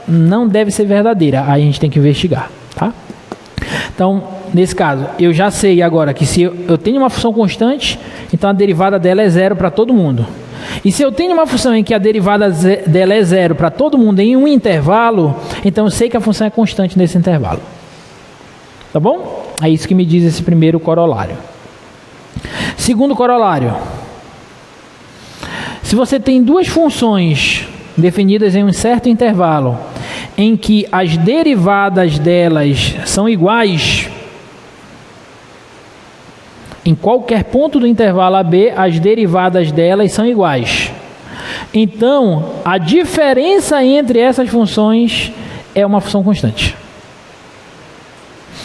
não deve ser verdadeira. Aí a gente tem que investigar, tá? Então, nesse caso, eu já sei agora que se eu tenho uma função constante, então a derivada dela é zero para todo mundo. E se eu tenho uma função em que a derivada dela é zero para todo mundo em um intervalo, então eu sei que a função é constante nesse intervalo. Tá bom? É isso que me diz esse primeiro corolário. Segundo corolário. Se você tem duas funções definidas em um certo intervalo, em que as derivadas delas são iguais, em qualquer ponto do intervalo AB, as derivadas delas são iguais. Então, a diferença entre essas funções é uma função constante.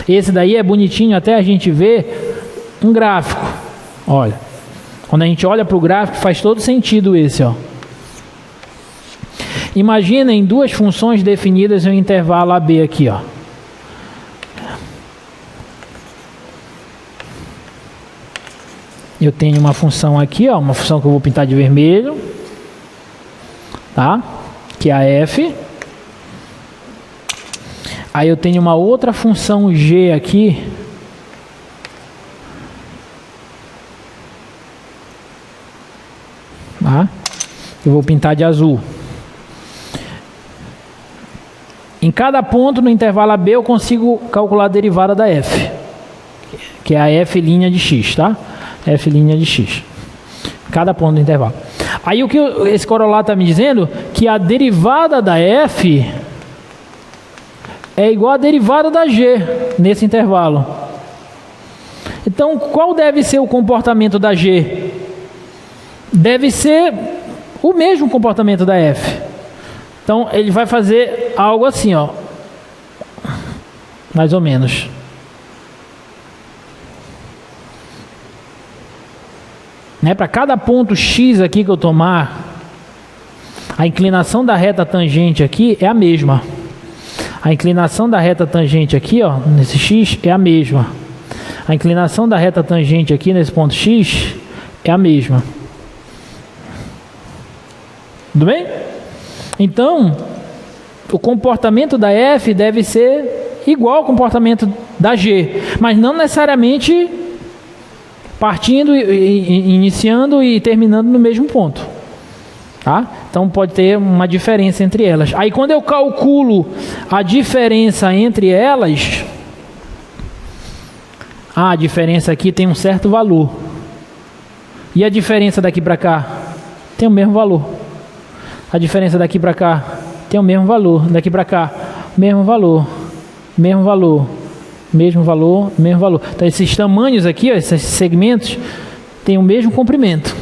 Esse daí é bonitinho até a gente ver um gráfico. Olha, quando a gente olha para o gráfico, faz todo sentido esse, ó. Imaginem duas funções definidas em um intervalo AB aqui, ó. Eu tenho uma função aqui, ó, uma função que eu vou pintar de vermelho, tá? Que é a f. Aí eu tenho uma outra função g aqui, tá? Eu vou pintar de azul. Em cada ponto no intervalo AB eu consigo calcular a derivada da f, que é a f' de x, tá? F' de x. Cada ponto do intervalo. Aí o que esse corolário está me dizendo? Que a derivada da f é igual à derivada da g nesse intervalo. Então, qual deve ser o comportamento da g? Deve ser o mesmo comportamento da f. Então, ele vai fazer algo assim, ó. Mais ou menos. Né? Para cada ponto x aqui que eu tomar, a inclinação da reta tangente aqui é a mesma. A inclinação da reta tangente aqui, ó, nesse x, é a mesma. A inclinação da reta tangente aqui nesse ponto x é a mesma. Tudo bem? Então, o comportamento da f deve ser igual ao comportamento da g, mas não necessariamente partindo, iniciando e terminando no mesmo ponto, tá? Então pode ter uma diferença entre elas. Aí quando eu calculo a diferença entre elas, a diferença aqui tem um certo valor. E a diferença daqui para cá tem o mesmo valor. A diferença daqui para cá tem o mesmo valor. Daqui para cá, mesmo valor, mesmo valor. Mesmo valor, mesmo valor. Então esses tamanhos aqui, ó, esses segmentos, têm o mesmo comprimento.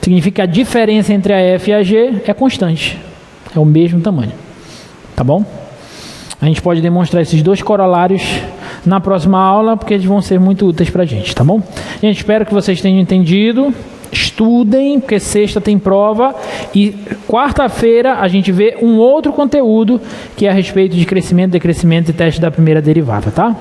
Significa que a diferença entre a f e a g é constante. É o mesmo tamanho. Tá bom? A gente pode demonstrar esses dois corolários na próxima aula, porque eles vão ser muito úteis para a gente, tá bom? Gente, espero que vocês tenham entendido. Estudem, porque sexta tem prova e quarta-feira a gente vê um outro conteúdo que é a respeito de crescimento, decrescimento e teste da primeira derivada, tá?